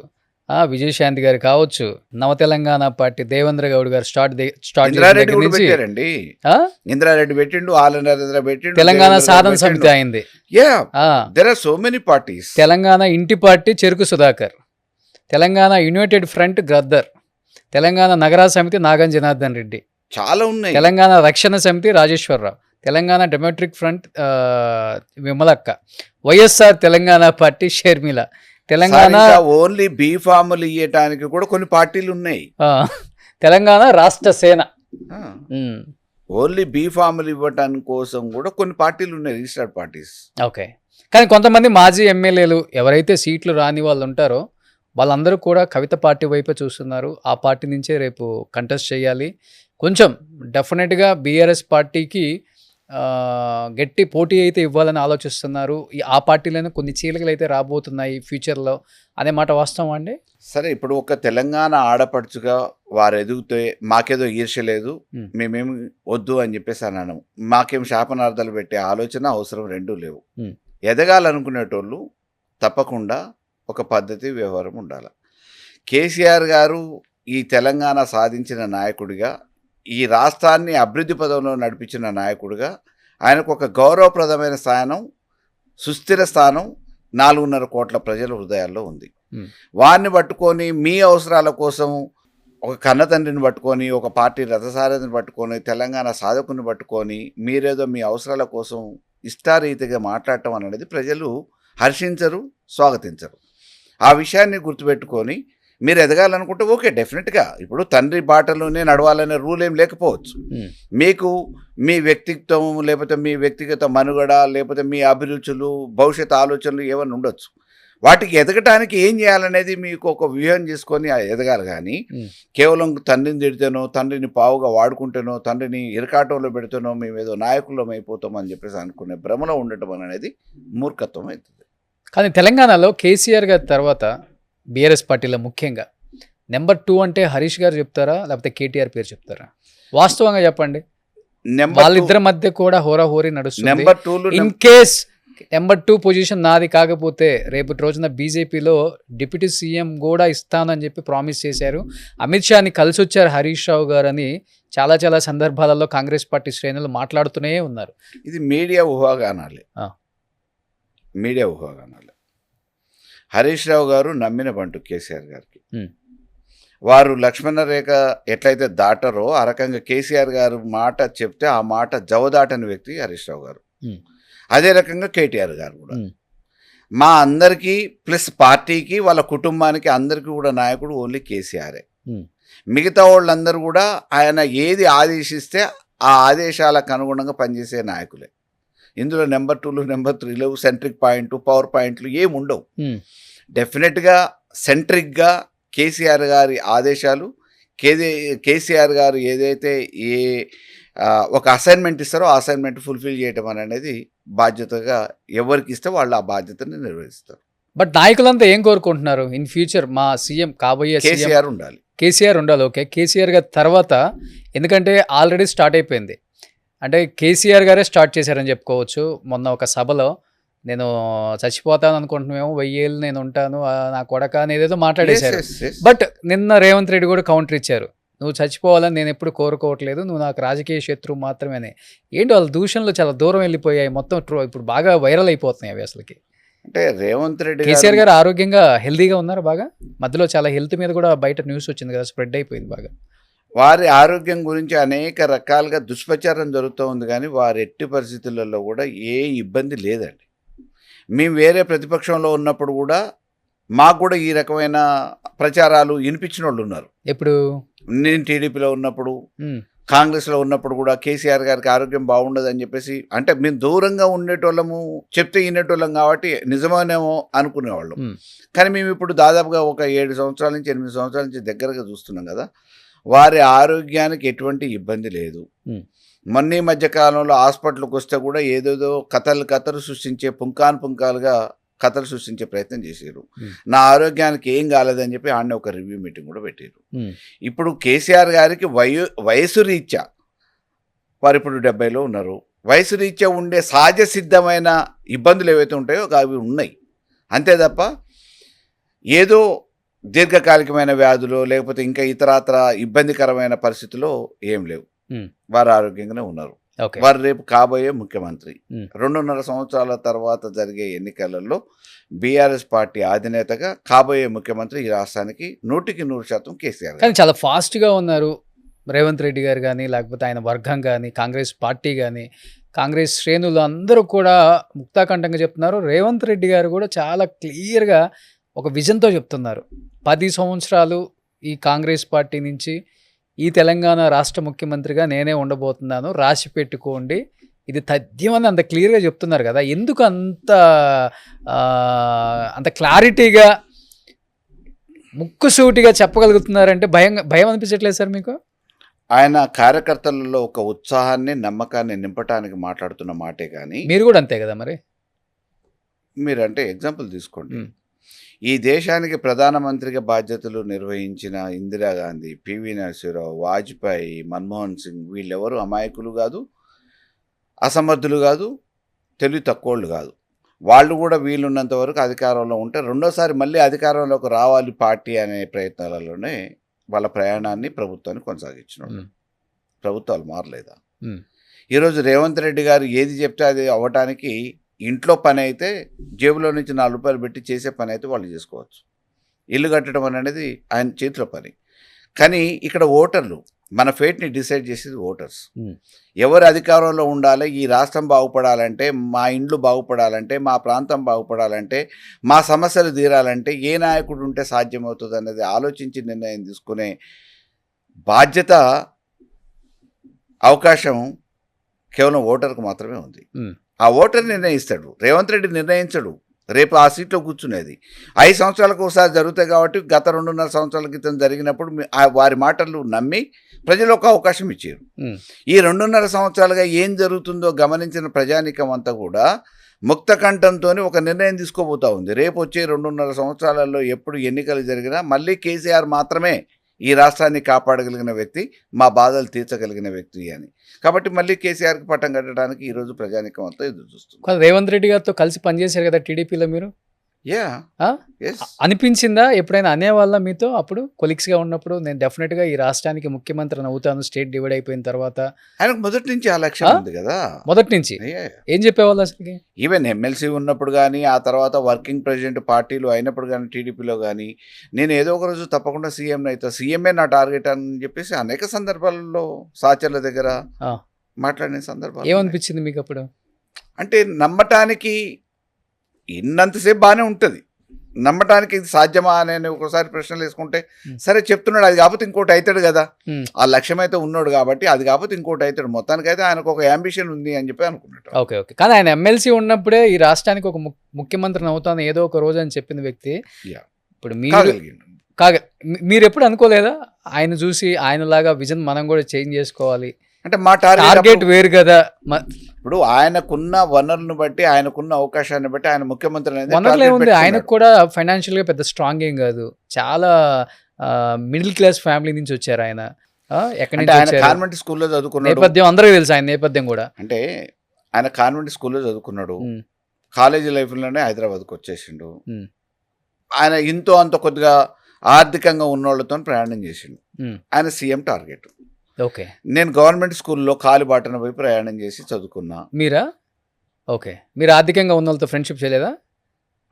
విజయశాంతి గారు కావచ్చు, నవ తెలంగాణ పార్టీ దేవేంద్ర గౌడ్ గారు స్టార్ట్ ఇంద్రారెడ్డి కూడా పెట్టారండి. ఇంద్రారెడ్డి పెట్టిండు, ఆల నరేంద్ర పెట్టిండు, తెలంగాణ సాధన సమితి అయింది. There are so many parties. Telangana ఇంటి party Cheruku Sudhakar, Telangana united front Gaddar, Telangana నగరా సమితి నాగం జనార్దన్ రెడ్డి, చాలా ఉన్నాయి. తెలంగాణ రక్షణ సమితి Rajeshwar Rao, Telangana democratic front Vimalakka, YSR Telangana party Sharmila, Telangana only B ఫార్ములు ఇవ్వటానికి కూడా కొన్ని పార్టీలు ఉన్నాయి. తెలంగాణ రాష్ట్ర సేన, ఓన్లీ బీ ఫార్ములు ఇవ్వటానికి కోసం కూడా కొన్ని పార్టీలు ఉన్నాయి, రిజిస్టర్డ్ పార్టీస్. ఓకే. కానీ కొంతమంది మాజీ ఎమ్మెల్యేలు ఎవరైతే సీట్లు రాని వాళ్ళు ఉంటారో వాళ్ళందరూ కూడా కవిత పార్టీ వైపే చూస్తున్నారు. ఆ పార్టీ నుంచే రేపు కంటెస్ట్ చేయాలి. కొంచెం డెఫినెట్గా బీఆర్ఎస్ పార్టీకి గట్టి పోటీ అయితే ఇవ్వాలని ఆలోచిస్తున్నారు. ఆ పార్టీలోనే కొన్ని చీలికలు అయితే రాబోతున్నాయి ఫ్యూచర్లో అనే మాట వాస్తవం అండి. సరే, ఇప్పుడు ఒక తెలంగాణ ఆడపడుచుగా వారు ఎదుగుతే మాకేదో ఈర్ష్య లేదు, మేమేమి వద్దు అని చెప్పేసి అన్నాను. మాకేం శాపనార్థాలు పెట్టే ఆలోచన అవసరం రెండూ లేవు. ఎదగాలనుకునేటోళ్ళు తప్పకుండా ఒక పద్ధతి వ్యవహారం ఉండాలి. కేసీఆర్ గారు ఈ తెలంగాణ సాధించిన నాయకుడిగా, ఈ రాష్ట్రాన్ని అభివృద్ధి పదంలో నడిపించిన నాయకుడిగా ఆయనకు ఒక గౌరవప్రదమైన స్థానం, సుస్థిర స్థానం 4.5 కోట్ల ప్రజల హృదయాల్లో ఉంది. వారిని పట్టుకొని మీ అవసరాల కోసం ఒక కన్నతండ్రిని పట్టుకొని, ఒక పార్టీ రథసారథిని పట్టుకొని, తెలంగాణ సాధకుని పట్టుకొని మీరేదో మీ అవసరాల కోసం ఇష్టారీతిగా మాట్లాడటం అనేది ప్రజలు హర్షించరు, స్వాగతించరు. ఆ విషయాన్ని గుర్తుపెట్టుకొని మీరు ఎదగాలనుకుంటే ఓకే, డెఫినెట్గా ఇప్పుడు తండ్రి బాటలోనే నడవాలనే రూల్ ఏం లేకపోవచ్చు. మీకు మీ వ్యక్తిత్వం, లేకపోతే మీ వ్యక్తిగత మనుగడ, లేకపోతే మీ అభిరుచులు, భవిష్యత్ ఆలోచనలు ఏమైనా ఉండొచ్చు. వాటికి ఎదగటానికి ఏం చేయాలనేది మీకు ఒక వ్యూహం చేసుకొని ఎదగాలి. కానీ కేవలం తండ్రిని తిడితేనో, తండ్రిని పావుగా వాడుకుంటేనో, తండ్రిని ఇరకాటంలో పెడితేనో మేము ఏదో నాయకులం అయిపోతాం అని చెప్పేసి అనుకునే భ్రమలో ఉండటం అనేది మూర్ఖత్వం అవుతుంది. కానీ తెలంగాణలో కేసీఆర్ గారి తర్వాత బీఆర్ఎస్ పార్టీలో ముఖ్యంగా నెంబర్ 2 అంటే హరీష్ గారు చెప్తారా, లేకపోతే కేటీఆర్ పేరు చెప్తారా? వాస్తవంగా చెప్పండి. వాళ్ళిద్దరి మధ్య కూడా హోరాహోరీ నడుస్తుంది. ఇన్ కేస్ నెంబర్ 2 పొజిషన్ నాది కాకపోతే రేపటి రోజున బీజేపీలో డిప్యూటీ సీఎం కూడా ఇస్తానని చెప్పి ప్రామిస్ చేశారు. అమిత్ షాని కలిసి వచ్చారు హరీష్ రావు గారు అని చాలా చాలా సందర్భాలలో కాంగ్రెస్ పార్టీ శ్రేణులు మాట్లాడుతూనే ఉన్నారు. ఇది మీడియా ఊహాగానాలే. హరీష్ రావు గారు నమ్మిన బంటు కేసీఆర్ గారికి. వారు లక్ష్మణ రేఖ ఎట్లయితే దాటారో ఆ రకంగా కేసీఆర్ గారు మాట చెప్తే ఆ మాట జవదాటని వ్యక్తి హరీష్ రావు గారు. అదే రకంగా కేటీఆర్ గారు కూడా. మా అందరికీ ప్లస్ పార్టీకి, వాళ్ళ కుటుంబానికి అందరికీ కూడా నాయకుడు ఓన్లీ కేసీఆరే. మిగతా వాళ్ళందరూ కూడా ఆయన ఏది ఆదేశిస్తే ఆ ఆదేశాలకు అనుగుణంగా పనిచేసే నాయకులే. ఇందులో నెంబర్ 2లు, నెంబర్ 3లు, సెంట్రిక్ పాయింట్, పవర్ పాయింట్లు ఏమి ఉండవు. డెఫినెట్గా సెంట్రిక్గా కేసీఆర్ గారి ఆదేశాలు, కేసీఆర్ గారు ఏదైతే ఒక అసైన్మెంట్ ఇస్తారో ఆ అసైన్మెంట్ ఫుల్ఫిల్ చేయడం అనేది బాధ్యతగా ఎవరికి ఇస్తే వాళ్ళు ఆ బాధ్యతని నిర్వహిస్తారు. బట్ నాయకులంతా ఏం కోరుకుంటున్నారు? ఇన్ ఫ్యూచర్ మా సీఎం కాబోయే కేసీఆర్ ఉండాలి. ఓకే, కేసీఆర్ గారి తర్వాత, ఎందుకంటే ఆల్రెడీ స్టార్ట్ అయిపోయింది అంటే కేసీఆర్ గారే స్టార్ట్ చేశారని చెప్పుకోవచ్చు. మొన్న ఒక సభలో నేను చచ్చిపోతాను అనుకుంటున్నామేమో, 1000 ఏళ్ళు నేను ఉంటాను నా కొడక అనేదేదో మాట్లాడేశారు. బట్ నిన్న రేవంత్ రెడ్డి కూడా కౌంటర్ ఇచ్చారు. నువ్వు చచ్చిపోవాలని నేను ఎప్పుడు కోరుకోవట్లేదు, నువ్వు నాకు రాజకీయ శత్రువు మాత్రమే. ఏంటి వాళ్ళ దూషణలు చాలా దూరం వెళ్ళిపోయాయి, మొత్తం ఇప్పుడు బాగా వైరల్ అయిపోతున్నాయి అవి అసలుకి. అంటే రేవంత్ రెడ్డి కేసీఆర్ గారు ఆరోగ్యంగా హెల్తీగా ఉన్నారు బాగా. మధ్యలో చాలా హెల్త్ మీద కూడా బయట న్యూస్ వచ్చింది కదా, స్ప్రెడ్ అయిపోయింది బాగా. వారి ఆరోగ్యం గురించి అనేక రకాలుగా దుష్ప్రచారం జరుగుతూ ఉంది, కానీ వారి ఎట్టి పరిస్థితులలో కూడా ఏ ఇబ్బంది లేదండి. మేము వేరే ప్రతిపక్షంలో ఉన్నప్పుడు కూడా మాకు కూడా ఈ రకమైన ప్రచారాలు వినిపించిన వాళ్ళు ఉన్నారు. ఎప్పుడు నేను టీడీపీలో ఉన్నప్పుడు, కాంగ్రెస్లో ఉన్నప్పుడు కూడా కేసీఆర్ గారికి ఆరోగ్యం బాగుండదు అని చెప్పేసి, అంటే మేము దూరంగా ఉండేటోళ్ళము, చెప్తే వినేటోళ్ళం కాబట్టి నిజమేనేమో అనుకునేవాళ్ళం. కానీ మేము ఇప్పుడు దాదాపుగా ఒక 7 సంవత్సరాల నుంచి 8 సంవత్సరాల నుంచి దగ్గరగా చూస్తున్నాం కదా, వారి ఆరోగ్యానికి ఎటువంటి ఇబ్బంది లేదు. మొన్న ఈ మధ్యకాలంలో హాస్పిటల్కి వస్తే కూడా ఏదేదో కథలు సృష్టించే పుంకాలుగా కథలు సృష్టించే ప్రయత్నం చేశారు. నా ఆరోగ్యానికి ఏం కాలేదని చెప్పి ఆడనే ఒక రివ్యూ మీటింగ్ కూడా పెట్టారు. ఇప్పుడు కేసీఆర్ గారికి వయసు రీత్యా వారు ఇప్పుడు 70లో ఉన్నారు. వయసు రీత్యా ఉండే సహజ సిద్ధమైన ఇబ్బందులు ఏవైతే ఉంటాయో అవి ఉన్నాయి, అంతే తప్ప ఏదో దీర్ఘకాలికమైన వ్యాధులు లేకపోతే ఇంకా ఇతరత్ర ఇబ్బందికరమైన పరిస్థితుల్లో ఏం లేవు. వారు ఆరోగ్యంగానే ఉన్నారు. వారు రేపు కాబోయే ముఖ్యమంత్రి. 2.5 సంవత్సరాల తర్వాత జరిగే ఎన్నికలలో బీఆర్ఎస్ పార్టీ అధినేతగా కాబోయే ముఖ్యమంత్రి ఈ రాష్ట్రానికి 100% కేసీఆర్. కానీ చాలా ఫాస్ట్గా ఉన్నారు రేవంత్ రెడ్డి గారు కానీ, లేకపోతే ఆయన వర్గం కానీ, కాంగ్రెస్ పార్టీ కానీ, కాంగ్రెస్ శ్రేణులు అందరూ కూడా ముక్తాకంఠంగా చెప్తున్నారు. రేవంత్ రెడ్డి గారు కూడా చాలా క్లియర్గా ఒక విజన్తో చెప్తున్నారు. 10 సంవత్సరాలు ఈ కాంగ్రెస్ పార్టీ నుంచి ఈ తెలంగాణ రాష్ట్ర ముఖ్యమంత్రిగా నేనే ఉండబోతున్నాను, రాసి పెట్టుకోండి, ఇది తథ్యమని అంత క్లియర్గా చెప్తున్నారు కదా. ఎందుకు అంత క్లారిటీగా ముక్కుసూటిగా చెప్పగలుగుతున్నారంటే భయం అనిపించట్లేదు సార్ మీకు? ఆయన కార్యకర్తలలో ఒక ఉత్సాహాన్ని, నమ్మకాన్ని నింపటానికి మాట్లాడుతున్న మాటే కానీ. మీరు కూడా అంతే కదా మరి. మీరంటే ఎగ్జాంపుల్ తీసుకోండి, ఈ దేశానికి ప్రధానమంత్రిగా బాధ్యతలు నిర్వహించిన ఇందిరాగాంధీ, పివి నరసింహరావు, వాజ్పేయి, మన్మోహన్ సింగ్, వీళ్ళెవరు అమాయకులు కాదు, అసమర్థులు కాదు, తెలివి తక్కువళ్ళు కాదు. వాళ్ళు కూడా వీలున్నంత వరకు అధికారంలో ఉంటే రెండోసారి మళ్ళీ అధికారంలోకి రావాలి పార్టీ అనే ప్రయత్నాలలోనే వాళ్ళ ప్రయాణాన్ని ప్రభుత్వాన్ని కొనసాగించినాడు. ప్రభుత్వాలు మారలేదా? ఈరోజు రేవంత్ రెడ్డి గారు ఏది చెప్తే అది అవ్వటానికి, ఇంట్లో పని అయితే జేబులో నుంచి 4 రూపాయలు పెట్టి చేసే పని అయితే వాళ్ళు చేసుకోవచ్చు. ఇల్లు కట్టడం అనేది ఆయన చేతిలో పని. కానీ ఇక్కడ ఓటర్లు, మన ఫేట్ని డిసైడ్ చేసేది ఓటర్స్. ఎవరు అధికారంలో ఉండాలి, ఈ రాష్ట్రం బాగుపడాలంటే, మా ఇండ్లు బాగుపడాలంటే, మా ప్రాంతం బాగుపడాలంటే, మా సమస్యలు తీరాలంటే ఏ నాయకుడు ఉంటే సాధ్యమవుతుంది అనేది ఆలోచించి నిర్ణయం తీసుకునే బాధ్యత, అవకాశం కేవలం ఓటర్కు మాత్రమే ఉంది. ఆ ఓటర్ నిర్ణయిస్తాడు, రేవంత్ రెడ్డి నిర్ణయించడు. రేపు ఆ సీట్లో కూర్చునేది 5 సంవత్సరాలకు ఒకసారి జరుగుతాయి కాబట్టి గత 2.5 సంవత్సరాల క్రితం జరిగినప్పుడు వారి మాటలు నమ్మి ప్రజలు ఒక అవకాశం ఇచ్చారు. ఈ 2.5 సంవత్సరాలుగా ఏం జరుగుతుందో గమనించిన ప్రజానీకం అంతా కూడా ముక్త కంఠంతో ఒక నిర్ణయం తీసుకోబోతా ఉంది. రేపు వచ్చే 2.5 సంవత్సరాలలో ఎప్పుడు ఎన్నికలు జరిగినా మళ్ళీ కేసీఆర్ మాత్రమే ఈ రాష్ట్రాన్ని కాపాడగలిగిన వ్యక్తి, మా బాధలు తీర్చగలిగిన వ్యక్తి అని. కాబట్టి మళ్ళీ కేసీఆర్కి పట్టం కట్టడానికి ఈరోజు ప్రజానీకం అంతా ఎదురు చూస్తుంది. రేవంత్ రెడ్డి గారితో కలిసి పనిచేశారు కదా టీడీపీలో మీరు. అనిపించిందా ఎప్పుడైనా అనేవాళ్ళ మీతో అప్పుడు కొలీగ్స్గా ఉన్నప్పుడు, నేను డెఫినెట్గా ఈ రాష్ట్రానికి ముఖ్యమంత్రిని అవుతాను స్టేట్ డివైడ్ అయిపోయిన తర్వాత? ఆయనకు మొదటి నుంచి ఆ లక్ష్యం ఉంది కదా. మొదటి నుంచి ఏం చెప్పేవాళ్ళు అసలు? ఈవెన్ ఎమ్మెల్సీ ఉన్నప్పుడు కానీ, ఆ తర్వాత వర్కింగ్ ప్రెసిడెంట్ పార్టీలు అయినప్పుడు కానీ, టీడీపీలో కానీ, నేను ఏదో ఒక రోజు తప్పకుండా సీఎంని అవుతా, సీఎంఏ నా టార్గెట్ అని చెప్పేసి అనేక సందర్భాలలో సాచర్ల దగ్గర మాట్లాడిన సందర్భాలు. ఏమనిపించింది మీకు అప్పుడు? అంటే నమ్మటానికి ఇన్నంతసేపు బాగానే ఉంటుంది, నమ్మటానికి ఇది సాధ్యమా అని ఒకసారి ప్రశ్నలు వేసుకుంటే, సరే చెప్తున్నాడు అది కాకపోతే ఇంకోటి అవుతాడు కదా, ఆ లక్ష్యం అయితే ఉన్నాడు కాబట్టి అది కాకపోతే ఇంకోటి అవుతాడు, మొత్తానికి అయితే ఆయనకు ఒక అంబిషన్ ఉంది అని చెప్పి అనుకున్నాడు. Okay okay. కానీ ఆయన ఎమ్మెల్సీ ఉన్నప్పుడే ఈ రాష్ట్రానికి ఒక ముఖ్యమంత్రిని అవుతాను ఏదో ఒక రోజు అని చెప్పిన వ్యక్తి. ఇప్పుడు మీరు ఎప్పుడు అనుకోలేదా ఆయన చూసి ఆయనలాగా విజన్ మనం కూడా చేంజ్ చేసుకోవాలి అంటే? మా టార్గెట్ వేరు కదా. ఇప్పుడు ఆయనకున్న వనరులను బట్టి, ఆయనకున్న అవకాశాన్ని బట్టి ఆయన ముఖ్యమంత్రి అనేది వనరులు ఏముంది, ఆయనకు కూడా ఫైనాన్షియల్గా పెద్ద స్ట్రాంగ్ ఏం కాదు, చాలా మిడిల్ క్లాస్ ఫ్యామిలీ నుంచి వచ్చారు ఆయన. ఎక్కడి అంటే నుంచి ఆయన వచ్చారు? కాన్వెంట్ స్కూల్లో చదువుకున్నాడు. నేపథ్యం అందరికీ తెలుసు, ఆయన నేపథ్యం కూడా. అంటే ఆయన కాన్వెంట్ స్కూల్లో చదువుకున్నాడు. ఉమ్, కాలేజీ లైఫ్లోనే హైదరాబాద్కి వచ్చేసిండు. ఉమ్, ఆయన ఇంతో అంత కొద్దిగా ఆర్థికంగా ఉన్నోళ్ళతో ప్రయాణం చేసిండు. ఉమ్, ఆయన సీఎం టార్గెట్. ఓకే. నేను గవర్నమెంట్ స్కూల్లో కాలిబాటన పోయి ప్రయాణం చేసి చదువుకున్నా. మీరా? ఓకే. మీరు ఆర్థికంగా ఉన్న వాళ్ళతో ఫ్రెండ్షిప్ చేయలేదా?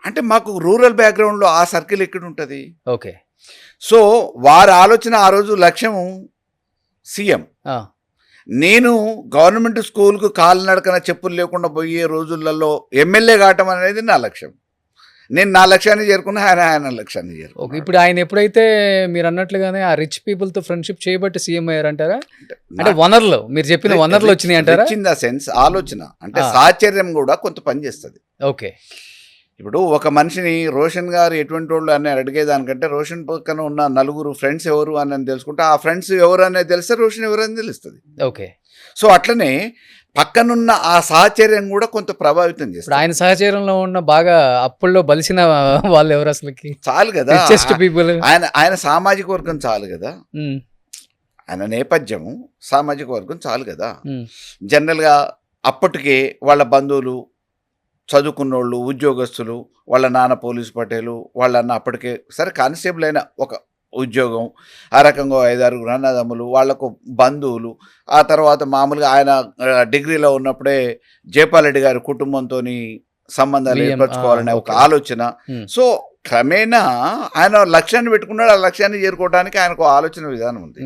అంటే మాకు రూరల్ బ్యాక్గ్రౌండ్లో ఆ సర్కిల్ ఎక్కడ ఉంటుంది. ఓకే. సో వారి ఆలోచన ఆ రోజు లక్ష్యం సీఎం. ఆ, నేను గవర్నమెంట్ స్కూల్కు కాలినడకన చెప్పులు లేకుండా పోయే రోజులలో ఎమ్మెల్యే కావటం అనేది నా లక్ష్యం. నేను నా లక్ష్యాన్ని చేరుకున్నా, ఆయన లక్ష్యాన్ని ఓకే. చేరుకున్నా. ఇప్పుడు ఆయన ఎప్పుడైతే మీరు అన్నట్లుగానే ఆ రిచ్ పీపుల్తో ఫ్రెండ్షిప్ చేయబట్టి సీఎం అయ్యారంటారా? అంటే వనరులు, మీరు చెప్పిన వనరులు వచ్చినాయి అంటారా? ఇన్ ద సెన్స్ ఆలోచన అంటే ఆ. సాహచర్యం కూడా కొంత పని చేస్తుంది. ఓకే. ఇప్పుడు ఒక మనిషిని రోషన్ గారు ఎటువంటి వాళ్ళు అని అడిగేదానికంటే రోషన్ పక్కన ఉన్న నలుగురు ఫ్రెండ్స్ ఎవరు అని తెలుసుకుంటే ఆ ఫ్రెండ్స్ ఎవరు అనేది తెలిస్తే రోషన్ ఎవరు అని తెలుస్తుంది. ఓకే. సో అట్లనే పక్కనున్న ఆ సాహచర్యం కూడా కొంత ప్రభావితం ఇప్పుడు చేస్తుంది. ఆయన సహచర్యంలో ఉన్న బాగా అప్పుల్లో బలిసిన వాళ్ళు ఎవరు అసలుకి? చాలు కదా, రిచెస్ట్ పీపుల్. ఆయన సామాజిక వర్గం చాలు కదా, ఆయన నేపథ్యము సామాజిక వర్గం చాలు కదా. జనరల్గా అప్పటికే వాళ్ళ బంధువులు చదువుకున్నోళ్ళు, ఉద్యోగస్తులు, వాళ్ళ నాన్న పోలీసు పటేలు, వాళ్ళ అన్న అప్పటికే సరే కానిస్టేబుల్ అయిన ఒక ఉద్యోగం, ఆ రకంగా 5-6 అన్నదమ్ములు, వాళ్లకు బంధువులు. ఆ తర్వాత మామూలుగా ఆయన డిగ్రీలో ఉన్నప్పుడే జయపాల్ రెడ్డి గారి కుటుంబంతో సంబంధాలు ఏర్పరచుకోవాలనే ఒక ఆలోచన. సో క్రమేణా ఆయన లక్ష్యాన్ని పెట్టుకున్నాడు. ఆ లక్ష్యాన్ని చేరుకోవడానికి ఆయనకు ఆలోచన విధానం ఉంది.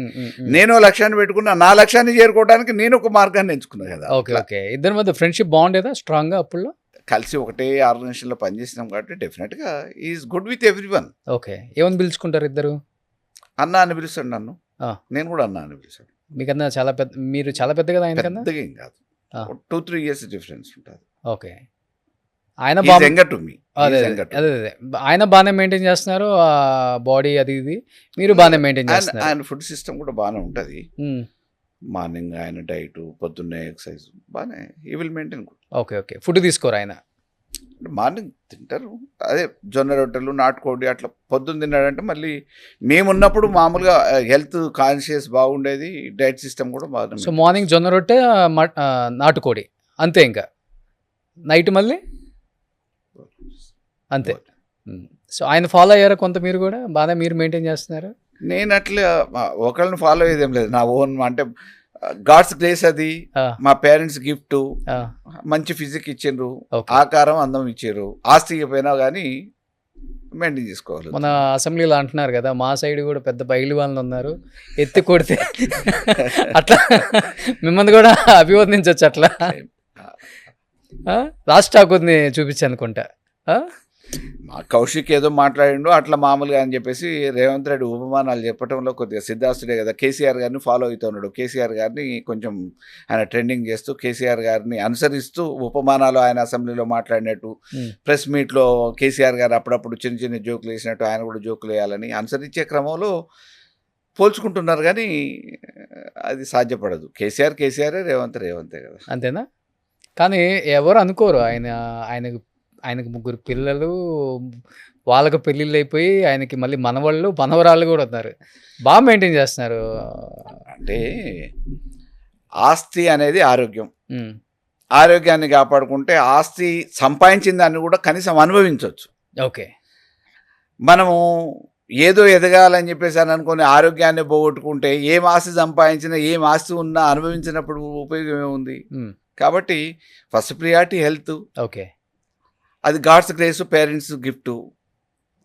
నేను లక్ష్యాన్ని పెట్టుకున్నా, నా లక్ష్యాన్ని చేరుకోవడానికి నేను ఒక మార్గాన్ని ఎంచుకున్నాను కదా. ఓకే. ఓకే. ఇద్దరి మధ్య ఫ్రెండ్షిప్ బాగుండేదా స్ట్రాంగ్గా అప్పుల్లో? కలిసి ఒకటే ఆర్గనైజేషన్లో పనిచేసినాం కాబట్టి డెఫినెట్గా is good with every one. Okay. ఏమని పిలుచుకుంటారు ఇద్దరు? అన్న అని పిలుస్తాడు నన్ను, నేను కూడా అన్న అని పిలుస్తాడు. మీకన్నా చాలా పెద్ద, మీరు చాలా పెద్ద కదా ఆయన కన్నా? పెద్దగా ఏం కాదు, 2-3 years డిఫరెన్స్ ఉంటుంది. ఓకే. ఆయన అదే ఆయన బాగానే మెయింటైన్ చేస్తున్నారు ఆ బాడీ అది ఇది, మీరు బాగానే మెయింటైన్ చేస్తున్నారు. ఆయన ఫుడ్ సిస్టమ్ కూడా బాగానే ఉంటుంది. మార్నింగ్ ఆయన డైట్, పొద్దున్నే ఎక్సర్సైజ్ బాగానే ఈ will maintain. Okay. Okay. Food తీసుకోరు ఆయన? మార్నింగ్ తింటారు, అదే జొన్న రొట్టెలు, నాటుకోడి అట్లా పొద్దున్న తిన్నాడంటే మళ్ళీ మేమున్నప్పుడు మామూలుగా హెల్త్ కాన్షియస్ బాగుండేది, డైట్ సిస్టమ్ కూడా బాగుంది. సో మార్నింగ్ జొన్న రొట్టె, నాటుకోడి అంతే, ఇంకా నైట్ మళ్ళీ అంతే. సో ఆయన ఫాలో అయ్యారా కొంత? మీరు కూడా బాగా మీరు మెయింటైన్ చేస్తున్నారు? నేను అట్లా ఒకళ్ళని ఫాలో అయ్యేదేం లేదు, నా ఓన్ అంటే గాడ్స్ గ్రేస్ అది. మా పేరెంట్స్ గిఫ్ట్, మంచి ఫిజిక్ ఇచ్చిండ్రు, ఆకారం అందం ఇచ్చారు, ఆస్తి పోయినా కానీ మెయింటైన్ చేసుకోవాలి. మన అసెంబ్లీలో అంటున్నారు కదా, మా సైడ్ కూడా పెద్ద బయలు వాళ్ళు ఉన్నారు, ఎత్తి కొడితే అట్లా మిమ్మల్ని కూడా అభివర్ణించవచ్చు అట్లా. రాజ్ ఠాకూర్ని చూపించనుకుంటా. మా కౌశిక్ ఏదో మాట్లాడిండు అట్లా మామూలుగా అని చెప్పేసి రేవంత్ రెడ్డి ఉపమానాలు చెప్పడంలో కొద్దిగా సిద్ధాస్తుడే కదా. కేసీఆర్ గారిని ఫాలో అవుతున్నాడు, కేసీఆర్ గారిని కొంచెం ఆయన ట్రెండింగ్ చేస్తూ కేసీఆర్ గారిని అనుసరిస్తూ ఉపమానాలు ఆయన అసెంబ్లీలో మాట్లాడినట్టు, ప్రెస్ మీట్లో కేసీఆర్ గారు అప్పుడప్పుడు చిన్న చిన్న జోకులు వేసినట్టు ఆయన కూడా జోకులు వేయాలని అనుసరించే క్రమంలో పోల్చుకుంటున్నారు. కానీ అది సాధ్యపడదు. కేసీఆరే, రేవంతే కదా. అంతేనా? కానీ ఎవరు అనుకోరు ఆయనకు 3 పిల్లలు, వాళ్ళకు పెళ్ళిళ్ళు అయిపోయి ఆయనకి మళ్ళీ మనవరాళ్ళు కూడా ఉన్నారు. బాగా మెయింటైన్ చేస్తున్నారు. అంటే ఆస్తి అనేది ఆరోగ్యం, ఆరోగ్యాన్ని కాపాడుకుంటే ఆస్తి సంపాదించిన దాన్ని కూడా కనీసం అనుభవించవచ్చు. ఓకే. మనము ఏదో ఎదగాలని చెప్పేసి అని అనుకుని ఆరోగ్యాన్ని పోగొట్టుకుంటే ఏం ఆస్తి సంపాదించినా, ఏం ఆస్తి ఉన్నా అనుభవించినప్పుడు ఉపయోగం ఏముంది? కాబట్టి ఫస్ట్ ప్రియారిటీ హెల్త్. ఓకే. అది God's grace, parents gift.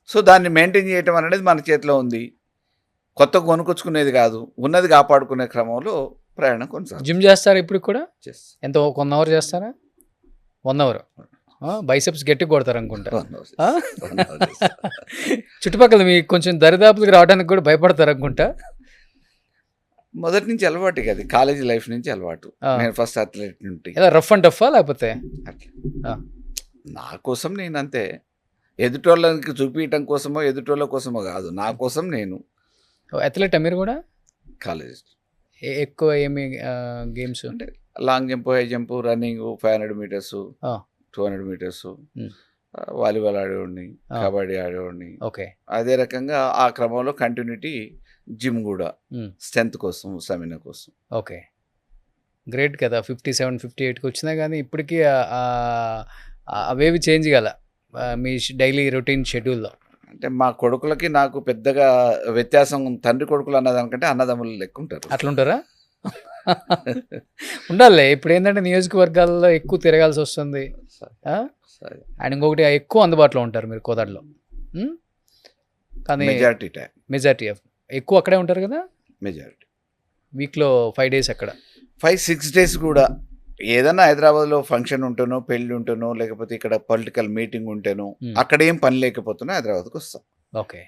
So దాన్ని మెయింటైన్ చేయటం అనేది మన చేతిలో ఉంది. కొత్తగా కొనుక్కొచ్చుకునేది కాదు, ఉన్నది కాపాడుకునే క్రమంలో ప్రయాణం కొనసాగుతుంది. జిమ్ చేస్తారా ఇప్పుడు కూడా? ఎంత 1 hour చేస్తారా? 1 hour. బైసెప్స్ గట్టి కొడతారు అనుకుంటా. చుట్టుపక్కల మీకు కొంచెం దరిదాపులకు రావడానికి కూడా భయపడతారు అనుకుంటా. మొదటి నుంచి అలవాటు కదా, కాలేజీ లైఫ్ నుంచి అలవాటు. నేను ఫస్ట్ అథ్లెట్ నుండి. రఫ్ అండ్ టఫా లేకపోతే? నా కోసం నేను అంతే, ఎదుటోళ్ళకి చూపించడం కోసమో ఎదుటోళ్ళ కోసమో కాదు, నా కోసం నేను. అథ్లెట్ మీరు కూడా? కాలేజ్ ఎక్కువ ఏమి గేమ్స్ అంటే long jump, high jump, running, 500 meters, 200 meters, volleyball ఆడేవాడిని, కబడ్డీ ఆడేవాడిని. ఓకే. అదే రకంగా ఆ క్రమంలో కంటిన్యూటీ జిమ్ కూడా ఉమ్, స్ట్రెంత్ కోసం, స్టామినా కోసం. ఓకే, గ్రేట్ కదా. 57, 58కి వచ్చినా కానీ ఇప్పటికీ అవేవి చేంజ్ కాల మీ డైలీ రొటీన్ షెడ్యూల్లో. అంటే మా కొడుకులకి నాకు పెద్దగా వ్యత్యాసం, తండ్రి కొడుకులు అన్నదానికంటే అన్నదమ్ములు లెక్క ఉంటారు. అట్లుంటారా? ఉండాలి. ఇప్పుడు ఏంటంటే నియోజకవర్గాల్లో ఎక్కువ తిరగాల్సి వస్తుంది. ఆ? సరే. అండ్ ఇంకొకటి ఎక్కువ అందుబాటులో ఉంటారు మీరు కోదాడలో. కానీ మెజారిటీ టైం, మెజారిటీ ఎక్కువ అక్కడే ఉంటారు కదా. మెజారిటీ వీక్లో 5 days అక్కడ. 5-6 days కూడా ఏదన్నా హైదరాబాద్లో ఫంక్షన్ ఉంటేనో, పెళ్లి ఉంటేనో, లేకపోతే ఇక్కడ పొలిటికల్ మీటింగ్ ఉంటేనో, అక్కడ ఏం పని లేకపోతున్నా హైదరాబాద్కి వస్తాం. ఓకే.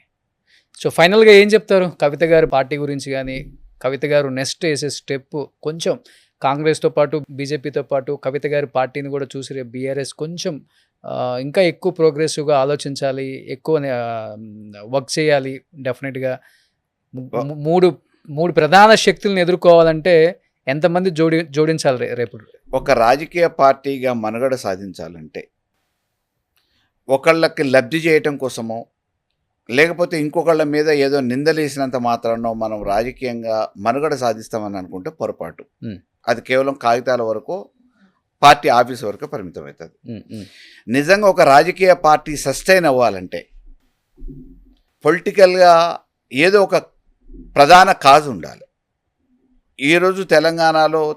సో ఫైనల్గా ఏం చెప్తారు కవిత గారి పార్టీ గురించి? కానీ కవిత గారు నెక్స్ట్ వేసే స్టెప్ కొంచెం కాంగ్రెస్తో పాటు బీజేపీతో పాటు కవిత గారి పార్టీని కూడా చూసి రేపు బీఆర్ఎస్ కొంచెం ఇంకా ఎక్కువ ప్రోగ్రెసివ్గా ఆలోచించాలి, ఎక్కువ వర్క్ చేయాలి. డెఫినెట్గా మూడు ప్రధాన శక్తులను ఎదుర్కోవాలంటే ఎంతమంది జోడించాలి రేపు? ఒక రాజకీయ పార్టీగా మనుగడ సాధించాలంటే ఒకళ్ళకి లబ్ధి చేయటం కోసమో, లేకపోతే ఇంకొకళ్ళ మీద ఏదో నిందలేసినంత మాత్రానో మనం రాజకీయంగా మనుగడ సాధిస్తామని అనుకుంటే పొరపాటు. అది కేవలం కాగితాల వరకు, పార్టీ ఆఫీస్ వరకు పరిమితం అవుతుంది. నిజంగా ఒక రాజకీయ పార్టీ సస్టైన్ అవ్వాలంటే పొలిటికల్గా ఏదో ఒక ప్రధాన కాజ్ ఉండాలి. ఈరోజు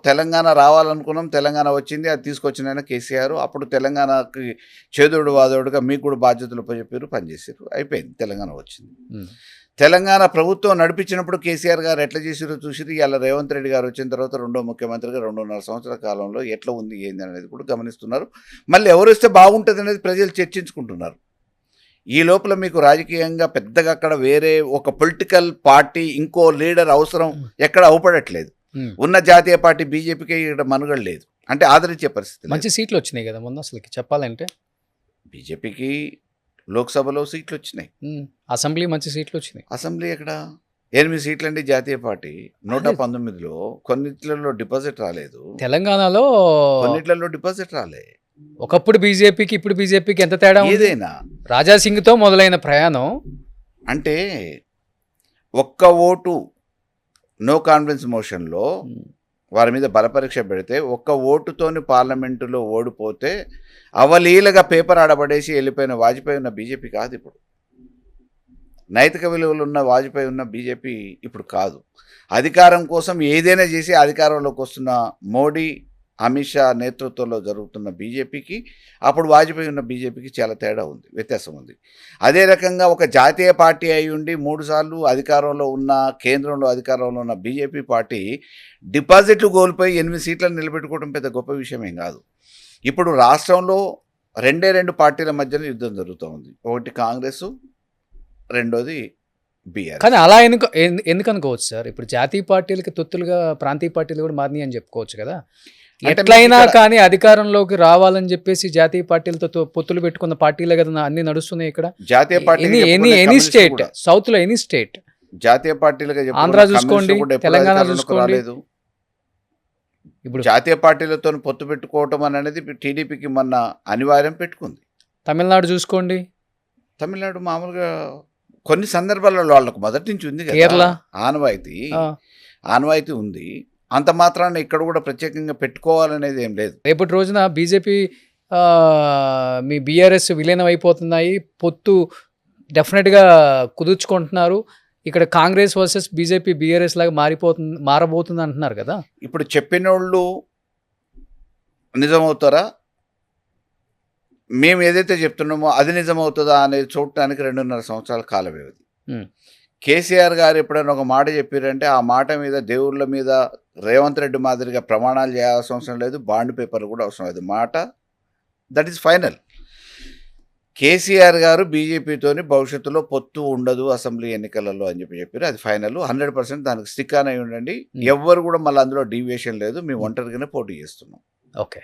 తెలంగాణ రావాలనుకున్నాం, తెలంగాణ వచ్చింది, అది తీసుకొచ్చిన కేసీఆర్. అప్పుడు తెలంగాణకి చేదోడు వాదోడుగా మీకు కూడా బాధ్యతలు చెప్పారు, పనిచేసారు, అయిపోయింది, తెలంగాణ వచ్చింది. తెలంగాణ ప్రభుత్వం నడిపించినప్పుడు కేసీఆర్ గారు ఎట్లా చేసారో చూసిరు. ఇలా రేవంత్ రెడ్డి గారు వచ్చిన తర్వాత రెండో ముఖ్యమంత్రిగా 2.5 సంవత్సరాల కాలంలో ఎట్లా ఉంది ఏంది అనేది కూడా గమనిస్తున్నారు. మళ్ళీ ఎవరు వస్తే బాగుంటుంది అనేది ప్రజలు చర్చించుకుంటున్నారు. ఈ లోపల మీకు రాజకీయంగా పెద్దగా అక్కడ వేరే ఒక పొలిటికల్ పార్టీ, ఇంకో లీడర్ అవసరం ఎక్కడ అవపడట్లేదు. ఉన్న జాతీయ పార్టీ బీజేపీకి ఇక్కడ మనుగడ లేదు, అంటే ఆదరించే పరిస్థితి. మంచి సీట్లు వచ్చినాయి కదా మొన్న. అసలుకి చెప్పాలంటే బీజేపీకి లోక్సభలో సీట్లు వచ్చినాయి, అసెంబ్లీ మంచి సీట్లు వచ్చినాయి. అసెంబ్లీ ఎక్కడ 8 సీట్లు అండి జాతీయ పార్టీ. 119లో కొన్నిట్లలో డిపాజిట్ రాలేదు. తెలంగాణలో కొన్నిట్లలో డిపాజిట్ రాలే. ఒకప్పుడు బీజేపీకి ఇప్పుడు బీజేపీకి ఎంత తేడా? ఏదైనా రాజాసింగ్తో మొదలైన ప్రయాణం అంటే ఒక్క ఓటు నో కాన్ఫిడెన్స్ మోషన్లో వారి మీద బలపరీక్ష పెడితే ఒక్క ఓటుతోని పార్లమెంటులో ఓడిపోతే అవలీలగా పేపర్ ఆడబడేసి వెళ్ళిపోయిన వాజ్పేయి ఉన్న బీజేపీ కాదు ఇప్పుడు. నైతిక విలువలు ఉన్న వాజ్పేయి ఉన్న బీజేపీ ఇప్పుడు కాదు. అధికారం కోసం ఏదైనా చేసి అధికారంలోకి వస్తున్న మోడీ, అమిత్ షా నేతృత్వంలో జరుగుతున్న బీజేపీకి, అప్పుడు వాజ్పేయి ఉన్న బీజేపీకి చాలా తేడా ఉంది, వ్యత్యాసం ఉంది. అదే రకంగా ఒక జాతీయ పార్టీ అయి ఉండి 3 సార్లు అధికారంలో ఉన్న, కేంద్రంలో అధికారంలో ఉన్న బీజేపీ పార్టీ డిపాజిట్లు కోల్పోయి 8 సీట్లను నిలబెట్టుకోవడం పెద్ద గొప్ప విషయమేం కాదు. ఇప్పుడు రాష్ట్రంలో 2 పార్టీల మధ్యన యుద్ధం జరుగుతూ ఉంది. ఒకటి కాంగ్రెస్, రెండోది బీఆర్ఎస్. కానీ అలా ఎందుకు అనుకోవచ్చు సార్? ఇప్పుడు జాతీయ పార్టీలకి తొత్తులుగా ప్రాంతీయ పార్టీలు కూడా మారినాయి అని చెప్పుకోవచ్చు కదా. ఎట్లయినా కానీ అధికారంలోకి రావాలని చెప్పేసి జాతీయ పార్టీలతో పొత్తులు పెట్టుకున్న పార్టీలే కదా అన్ని నడుస్తున్నాయి ఇక్కడ. జాతీయ పార్టీ ఎనీ స్టేట్, సౌత్ లో ఎనీ స్టేట్, జాతీయ పార్టీలుగా ఆంధ్ర చూసుకోండి, తెలంగాణ చూసుకోండి. ఇప్పుడు జాతీయ పార్టీలతో పొత్తు పెట్టుకోవటం అనేది టీడీపీకి మొన్న అనివార్యం పెట్టుకుంది. తమిళనాడు చూసుకోండి, తమిళనాడు మామూలుగా కొన్ని సందర్భాలలో వాళ్ళకు మొదటి నుంచి ఉంది కదా, కేరళ ఆనవాయితీ ఉంది. అంత మాత్రాన్ని ఇక్కడ కూడా ప్రత్యేకంగా పెట్టుకోవాలనేది ఏం లేదు. రేపటి రోజున బీజేపీ మీ బీఆర్ఎస్ విలీనం అయిపోతున్నాయి, పొత్తు డెఫినెట్గా కుదుర్చుకుంటున్నారు. ఇక్కడ కాంగ్రెస్ వర్సెస్ బీజేపీ బీఆర్ఎస్ లాగా మారబోతుంది అంటున్నారు కదా. ఇప్పుడు చెప్పినోళ్ళు నిజమవుతారా, మేము ఏదైతే చెప్తున్నామో అది నిజమవుతుందా అనేది చూడటానికి 2.5 సంవత్సరాల కాల వ్యవధి. కేసీఆర్ గారు ఎప్పుడైనా ఒక మాట చెప్పారంటే ఆ మాట మీద దేవుళ్ళ మీద రేవంత్ రెడ్డి మాదిరిగా ప్రమాణాలు చేయాల్సిన అవసరం లేదు, బాండ్ పేపర్ కూడా అవసరం లేదు. మాట దట్ ఈస్ ఫైనల్. కేసీఆర్ గారు బీజేపీతోని భవిష్యత్తులో పొత్తు ఉండదు అసెంబ్లీ ఎన్నికలలో అని చెప్పారు. అది ఫైనల్, 100% దానికి స్టిక్ అని ఉండండి. ఎవ్వరు కూడా మళ్ళీ అందులో డీవియేషన్ లేదు. మేము ఒంటరిగానే పోటీ చేస్తున్నాం. ఓకే.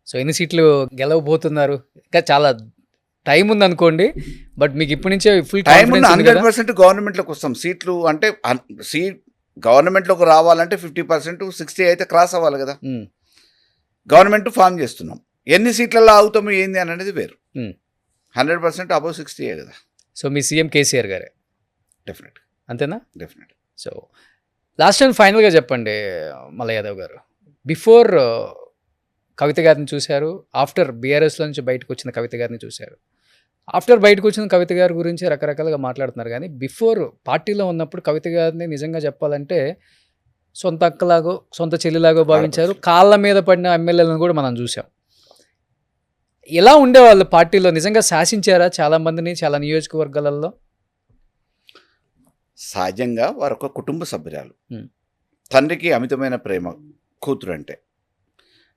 సో ఎన్ని సీట్లు గెలవబోతున్నారు? ఇంకా చాలా టైం ఉంది అనుకోండి, బట్ మీకు ఇప్పటి నుంచే ఫుల్ టైం ఉంది. 100% గవర్నమెంట్లోకి వస్తాం. సీట్లు అంటే గవర్నమెంట్లోకి రావాలంటే 50%, 60 అయితే క్రాస్ అవ్వాలి కదా. గవర్నమెంట్ ఫామ్ చేస్తున్నాం. ఎన్ని సీట్లలో ఆగుతాము ఏంది అనేది వేరు. 100% అబౌవ్ 60 కదా. సో మీ సీఎం కేసీఆర్ గారే డెఫినెట్. అంతేనా? డెఫినెట్. సో లాస్ట్ అండ్ ఫైనల్గా చెప్పండి మల్ల యాదవ్ గారు, బిఫోర్ కవిత గారిని చూశారు, ఆఫ్టర్ బీఆర్ఎస్లో నుంచి బయటకు వచ్చిన కవిత గారిని చూశారు. ఆఫ్టర్ బయటకు వచ్చిన కవిత గారి గురించి రకరకాలుగా మాట్లాడుతున్నారు, కానీ బిఫోర్ పార్టీలో ఉన్నప్పుడు కవిత గారిని నిజంగా చెప్పాలంటే సొంత అక్కలాగో సొంత చెల్లిలాగో భావించారు. కాళ్ళ మీద పడిన ఎమ్మెల్యేలను కూడా మనం చూసాం. ఎలా ఉండేవాళ్ళు పార్టీలో? నిజంగా శాసించారా చాలామందిని చాలా నియోజకవర్గాలలో? సహజంగా వారు ఒక కుటుంబ సభ్యురాలు. Hmm. తండ్రికి అమితమైన ప్రేమ కూతురు అంటే.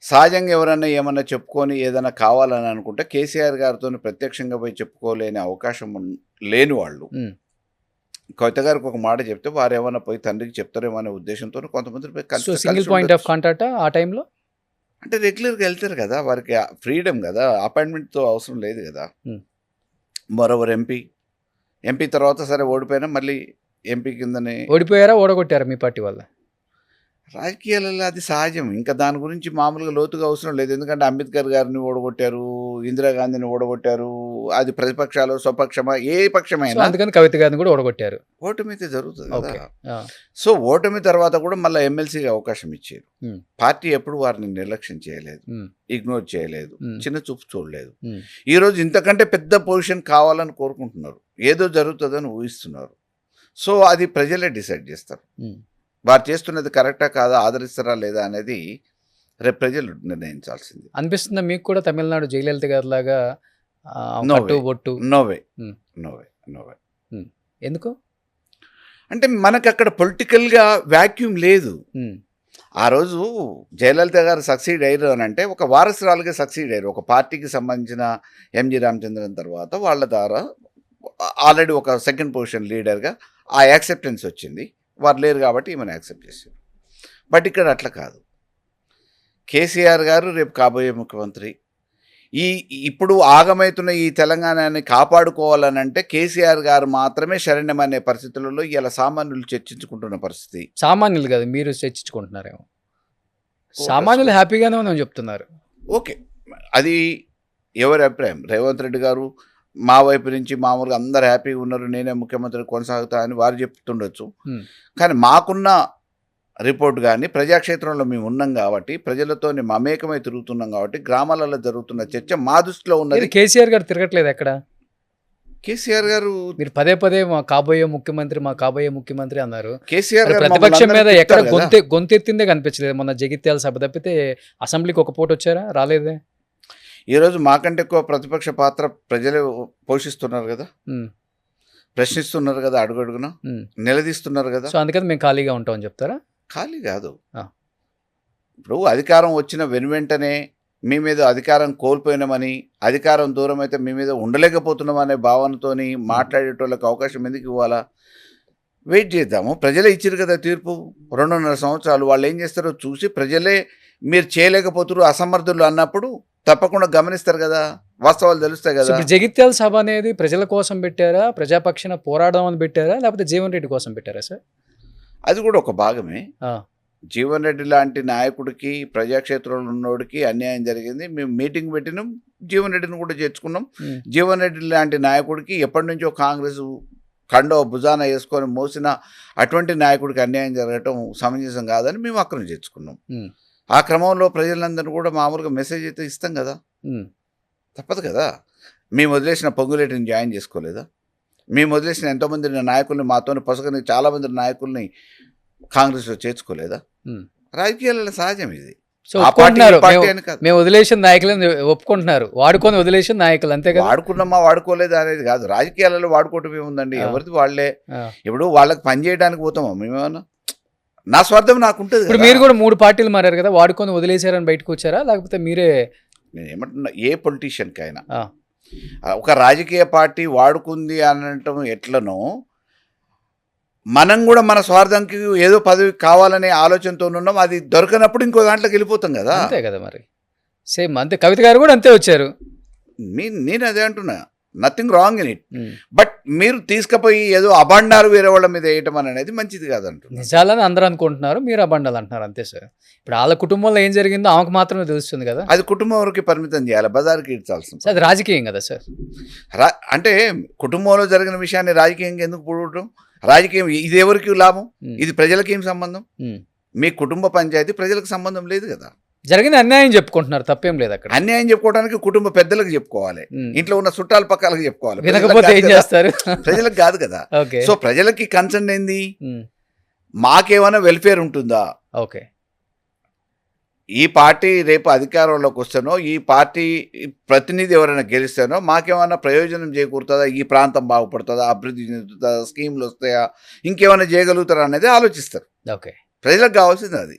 సహజంగా ఎవరన్నా ఏమన్నా చెప్పుకొని ఏదైనా కావాలని అనుకుంటే కేసీఆర్ గారితో ప్రత్యక్షంగా పోయి చెప్పుకోలేని అవకాశం లేని వాళ్ళు కవిత గారికి ఒక మాట చెప్తే వారు ఏమైనా పోయి తండ్రికి చెప్తారేమో అనే ఉద్దేశంతో కొంతమంది పోయి కలిసి సింగిల్ పాయింట్ ఆఫ్ కాంటాక్ట్ ఆ టైంలో అంటే రెగ్యులర్గా వెళ్తారు కదా, వారికి ఫ్రీడమ్ కదా, అపాయింట్మెంట్తో అవసరం లేదు కదా. మరొకరు ఎంపీ తర్వాత సరే ఓడిపోయినా మళ్ళీ ఎంపీ కిందనే. ఓడిపోయారా ఓడగొట్టారా మీ పార్టీ వల్ల? రాజకీయాలలో అది సహజం, ఇంకా దాని గురించి మామూలుగా లోతుగా అవసరం లేదు. ఎందుకంటే అంబేద్కర్ గారిని ఓడగొట్టారు, ఇందిరాగాంధీని ఓడగొట్టారు, అది ప్రతిపక్షాలు స్వపక్షమా ఏ పక్షమైనా, అందుకని కవిత గారిని కూడా ఓడగొట్టారు. ఓటమితే జరుగుతుంది ఓకే. కదా. సో ఓటమి తర్వాత కూడా మళ్ళీ ఎమ్మెల్సీగా అవకాశం ఇచ్చారు. పార్టీ ఎప్పుడు వారిని నిర్లక్ష్యం చేయలేదు, ఇగ్నోర్ చేయలేదు, చిన్న చూపు చూడలేదు. ఈరోజు ఇంతకంటే పెద్ద పొజిషన్ కావాలని కోరుకుంటున్నారు, ఏదో జరుగుతుందని ఊహిస్తున్నారు. సో అది ప్రజలే డిసైడ్ చేస్తారు. వారు చేస్తున్నది కరెక్టా కాదా, ఆదరిస్తారా లేదా అనేది రేపు ప్రజలు నిర్ణయించాల్సింది. అనిపిస్తుందా మీకు కూడా తమిళనాడు జయలలిత గారి లాగా బొట్టు? నోవే. ఎందుకు అంటే మనకు అక్కడ పొలిటికల్గా వాక్యూమ్ లేదు. ఆ రోజు జయలలిత గారు సక్సీడ్ అయ్యారు అని అంటే ఒక వారసురాలుగా సక్సీడ్ అయ్యారు. ఒక పార్టీకి సంబంధించిన ఎంజి రామచంద్రన్ తర్వాత వాళ్ళ ద్వారా ఆల్రెడీ ఒక సెకండ్ పొజిషన్ లీడర్గా ఆ యాక్సెప్టెన్స్ వచ్చింది. వారు లేరు కాబట్టి ఈమెను యాక్సెప్ట్ చేశారు. బట్ ఇక్కడ అట్లా కాదు. కేసీఆర్ గారు రేపు కాబోయే ముఖ్యమంత్రి. ఇప్పుడు ఆగమవుతున్న ఈ తెలంగాణని కాపాడుకోవాలని అంటే కేసీఆర్ గారు మాత్రమే శరణ్యమనే పరిస్థితులలో ఇలా సామాన్యులు చర్చించుకుంటున్న పరిస్థితి. సామాన్యులు కాదు, మీరు చర్చించుకుంటున్నారేమో. సామాన్యులు హ్యాపీగానే ఉందని చెప్తున్నారు. ఓకే, అది ఎవరి అభిప్రాయం. రేవంత్ రెడ్డి గారు మా వైపు నుంచి మామూలుగా అందరు హ్యాపీగా ఉన్నారు, నేనే ముఖ్యమంత్రి కొనసాగుతా అని వారు చెప్తుండొచ్చు. కానీ మాకున్న రిపోర్ట్ కానీ ప్రజాక్షేత్రంలో మేము ఉన్నాం కాబట్టి, ప్రజలతో మమేకమై తిరుగుతున్నాం కాబట్టి, గ్రామాలలో జరుగుతున్న చర్చ మా దృష్టిలో ఉన్నది. కేసీఆర్ గారు తిరగట్లేదు ఎక్కడ? కేసీఆర్ గారు మీరు పదే మా కాబోయే ముఖ్యమంత్రి అన్నారు. కేసీఆర్ గారు ప్రతిపక్షం మీద ఎక్కడ గొంతెత్తిందే కనిపించలేదు. మొన్న జగిత్యాల సభ తప్పితే అసెంబ్లీకి ఒక పూట వచ్చారా? రాలేదే. ఈరోజు మాకంటే ఎక్కువ ప్రతిపక్ష పాత్ర ప్రజలే పోషిస్తున్నారు కదా, ప్రశ్నిస్తున్నారు కదా, అడుగడుగున నిలదీస్తున్నారు కదా. సో అందుకని మేము ఖాళీగా ఉంటామని చెప్తారా? ఖాళీ కాదు. ఇప్పుడు అధికారం వచ్చిన వెనువెంటనే మీ మీద అధికారం కోల్పోయినామని, అధికారం దూరం అయితే మీ మీద ఉండలేకపోతున్నాం అనే భావనతోని మాట్లాడేటోళ్ళకి అవకాశం ఎందుకు ఇవ్వాలా? వెయిట్ చేద్దాము. ప్రజలే ఇచ్చారు కదా తీర్పు. 2.5 సంవత్సరాలు వాళ్ళు ఏం చేస్తారో చూసి ప్రజలే మీరు చేయలేకపోతున్నారు, అసమర్థులు అన్నప్పుడు తప్పకుండా గమనిస్తారు కదా, వాస్తవాలు తెలుస్తాయి కదా. జగిత్యాల సభ అనేది ప్రజల కోసం పెట్టారా, ప్రజాపక్షాన పోరాడడం అని పెట్టారా, లేకపోతే జీవన్ రెడ్డి కోసం పెట్టారా సార్? అది కూడా ఒక భాగమే. జీవన్ రెడ్డి లాంటి నాయకుడికి, ప్రజాక్షేత్రంలో ఉన్నోడికి అన్యాయం జరిగింది. మేము మీటింగ్ పెట్టినాం, జీవన్ రెడ్డిని కూడా చేర్చుకున్నాం. జీవన్ రెడ్డి లాంటి నాయకుడికి ఎప్పటి నుంచో కాంగ్రెస్ కండో భుజాన వేసుకొని మోసిన అటువంటి నాయకుడికి అన్యాయం జరగటం సమంజసం కాదని మేము అక్కడ చేర్చుకున్నాం. ఆ క్రమంలో ప్రజలందరూ కూడా మామూలుగా మెసేజ్ అయితే ఇస్తాం కదా, తప్పదు కదా. మేము వదిలేసిన పొంగులేటిని జాయిన్ చేసుకోలేదా? మేము వదిలేసిన ఎంతోమంది నాయకుల్ని, మాతోని పొసగని చాలామంది నాయకుల్ని కాంగ్రెస్లో చేర్చుకోలేదా? రాజకీయాలలో సహజం ఇది. సో మేము వదిలేసిన నాయకులను ఒప్పుకుంటున్నారు, వాడుకొని వదిలేసిన నాయకులు, అంతే కదా. వాడుకున్నామా వాడుకోలేదా అనేది కాదు, రాజకీయాలలో వాడుకోవటం ఏముందండి, ఎవరిది వాళ్ళే. ఇప్పుడు వాళ్ళకి పని చేయడానికి పోతామా మేమేమన్నా? నా స్వార్థం నాకుంటుంది. ఇప్పుడు మీరు కూడా 3 పార్టీలు మారారు కదా, వాడుకొని వదిలేశారని బయటకు వచ్చారా, లేకపోతే మీరే? నేను ఏమంటున్నా, ఏ పొలిటీషియన్కి అయినా ఒక రాజకీయ పార్టీ వాడుకుంది అనటం ఎట్లనో, మనం కూడా మన స్వార్థంకి ఏదో పదవి కావాలనే ఆలోచనతో ఉన్నాం. అది దొరకనప్పుడు ఇంకో దాంట్లోకి వెళ్ళిపోతాం కదా. అంతే కదా మరి. సేమ్ అంతే, కవిత గారు కూడా అంతే వచ్చారు. నేను అదే అంటున్నా, nothing wrong in it. But మీరు తీసుకుపోయి ఏదో అబండారు వేరే వాళ్ళ మీద వేయటం అనేది మంచిది కాదంటు. నిజాలని అందరూ అనుకుంటున్నారు, మీరు అబండాలు అంటున్నారు, అంతే సార్. ఇప్పుడు వాళ్ళ కుటుంబంలో ఏం జరిగిందో ఆమెకు మాత్రమే తెలుస్తుంది కదా. అది కుటుంబం వరకు పరిమితం చేయాలి, బజార్కి ఇడ్చాల్సింది. అది రాజకీయం కదా సార్. అంటే కుటుంబంలో జరిగిన విషయాన్ని రాజకీయంగా ఎందుకు పూడటం? రాజకీయం ఇది ఎవరికి లాభం? ఉమ్, ఇది ప్రజలకి ఏం సంబంధం? ఉమ్. మీ కుటుంబ పంచాయతీ ప్రజలకు సంబంధం లేదు కదా. జరిగింది అన్యాయం చెప్పుకుంటున్నారు, తప్పేం లేదు అక్కడ. అన్యాయం చెప్పుకోవడానికి కుటుంబ పెద్దలకు చెప్పుకోవాలి, ఉమ్. ఇంట్లో ఉన్న చుట్టాల పక్కలకు చెప్పుకోవాలి. వినకపోతే ఏం చేస్తారు? ప్రజలకు కాదు కదా. ఓకే. సో ప్రజలకి కన్సర్న్ ఏంది? ఉమ్, మాకేమైనా వెల్ఫేర్ ఉంటుందా? ఓకే. ఈ పార్టీ రేపు అధికారంలోకి వస్తానో, ఈ పార్టీ ప్రతినిధి ఎవరైనా గెలిస్తానో మాకేమైనా ప్రయోజనం చేకూరుతుందా, ఈ ప్రాంతం బాగుపడుతుందా, అభివృద్ధి చెందుతుందా, స్కీములు వస్తాయా, ఇంకేమైనా చేయగలుగుతారా అనేది ఆలోచిస్తారు. ఓకే. ప్రజలకు కావాల్సింది అది.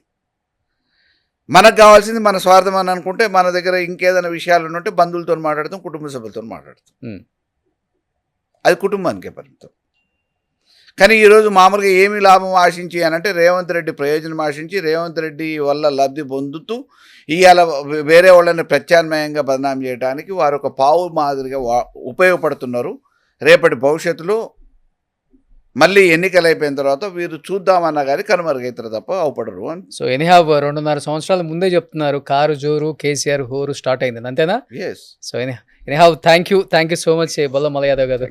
మనకు కావాల్సింది మన స్వార్థం అని అనుకుంటే మన దగ్గర ఇంకేదైనా విషయాలు ఉంటే బంధువులతో మాట్లాడతాం, కుటుంబ సభ్యులతో మాట్లాడతాం. ఉమ్. అది కుటుంబానికే పరిమితం. కానీ ఈరోజు మామూలుగా ఏమి లాభం ఆశించి అని అంటే రేవంత్ రెడ్డి ప్రయోజనం ఆశించి రేవంత్ రెడ్డి వల్ల లబ్ధి పొందుతూ ఇవాళ వేరే వాళ్ళని ప్రత్యామ్నాయంగా బదనాం చేయడానికి వారు ఒక పావు మాదిరిగా ఉపయోగపడుతున్నారు. రేపటి భవిష్యత్తులో మళ్ళీ ఎన్నికలు అయిపోయిన తర్వాత వీరు చూద్దామన్నా కానీ కనుమరుగైతారు తప్ప అవపడరు అని. సో ఎనీహౌ 2.5 సంవత్సరాల ముందే చెప్తున్నారు కారు జోరు కేసీఆర్ హోరు స్టార్ట్ అయింది, అంతేనా? Yes. So anyhow thank you so much Bolla Malla Yadav గారు.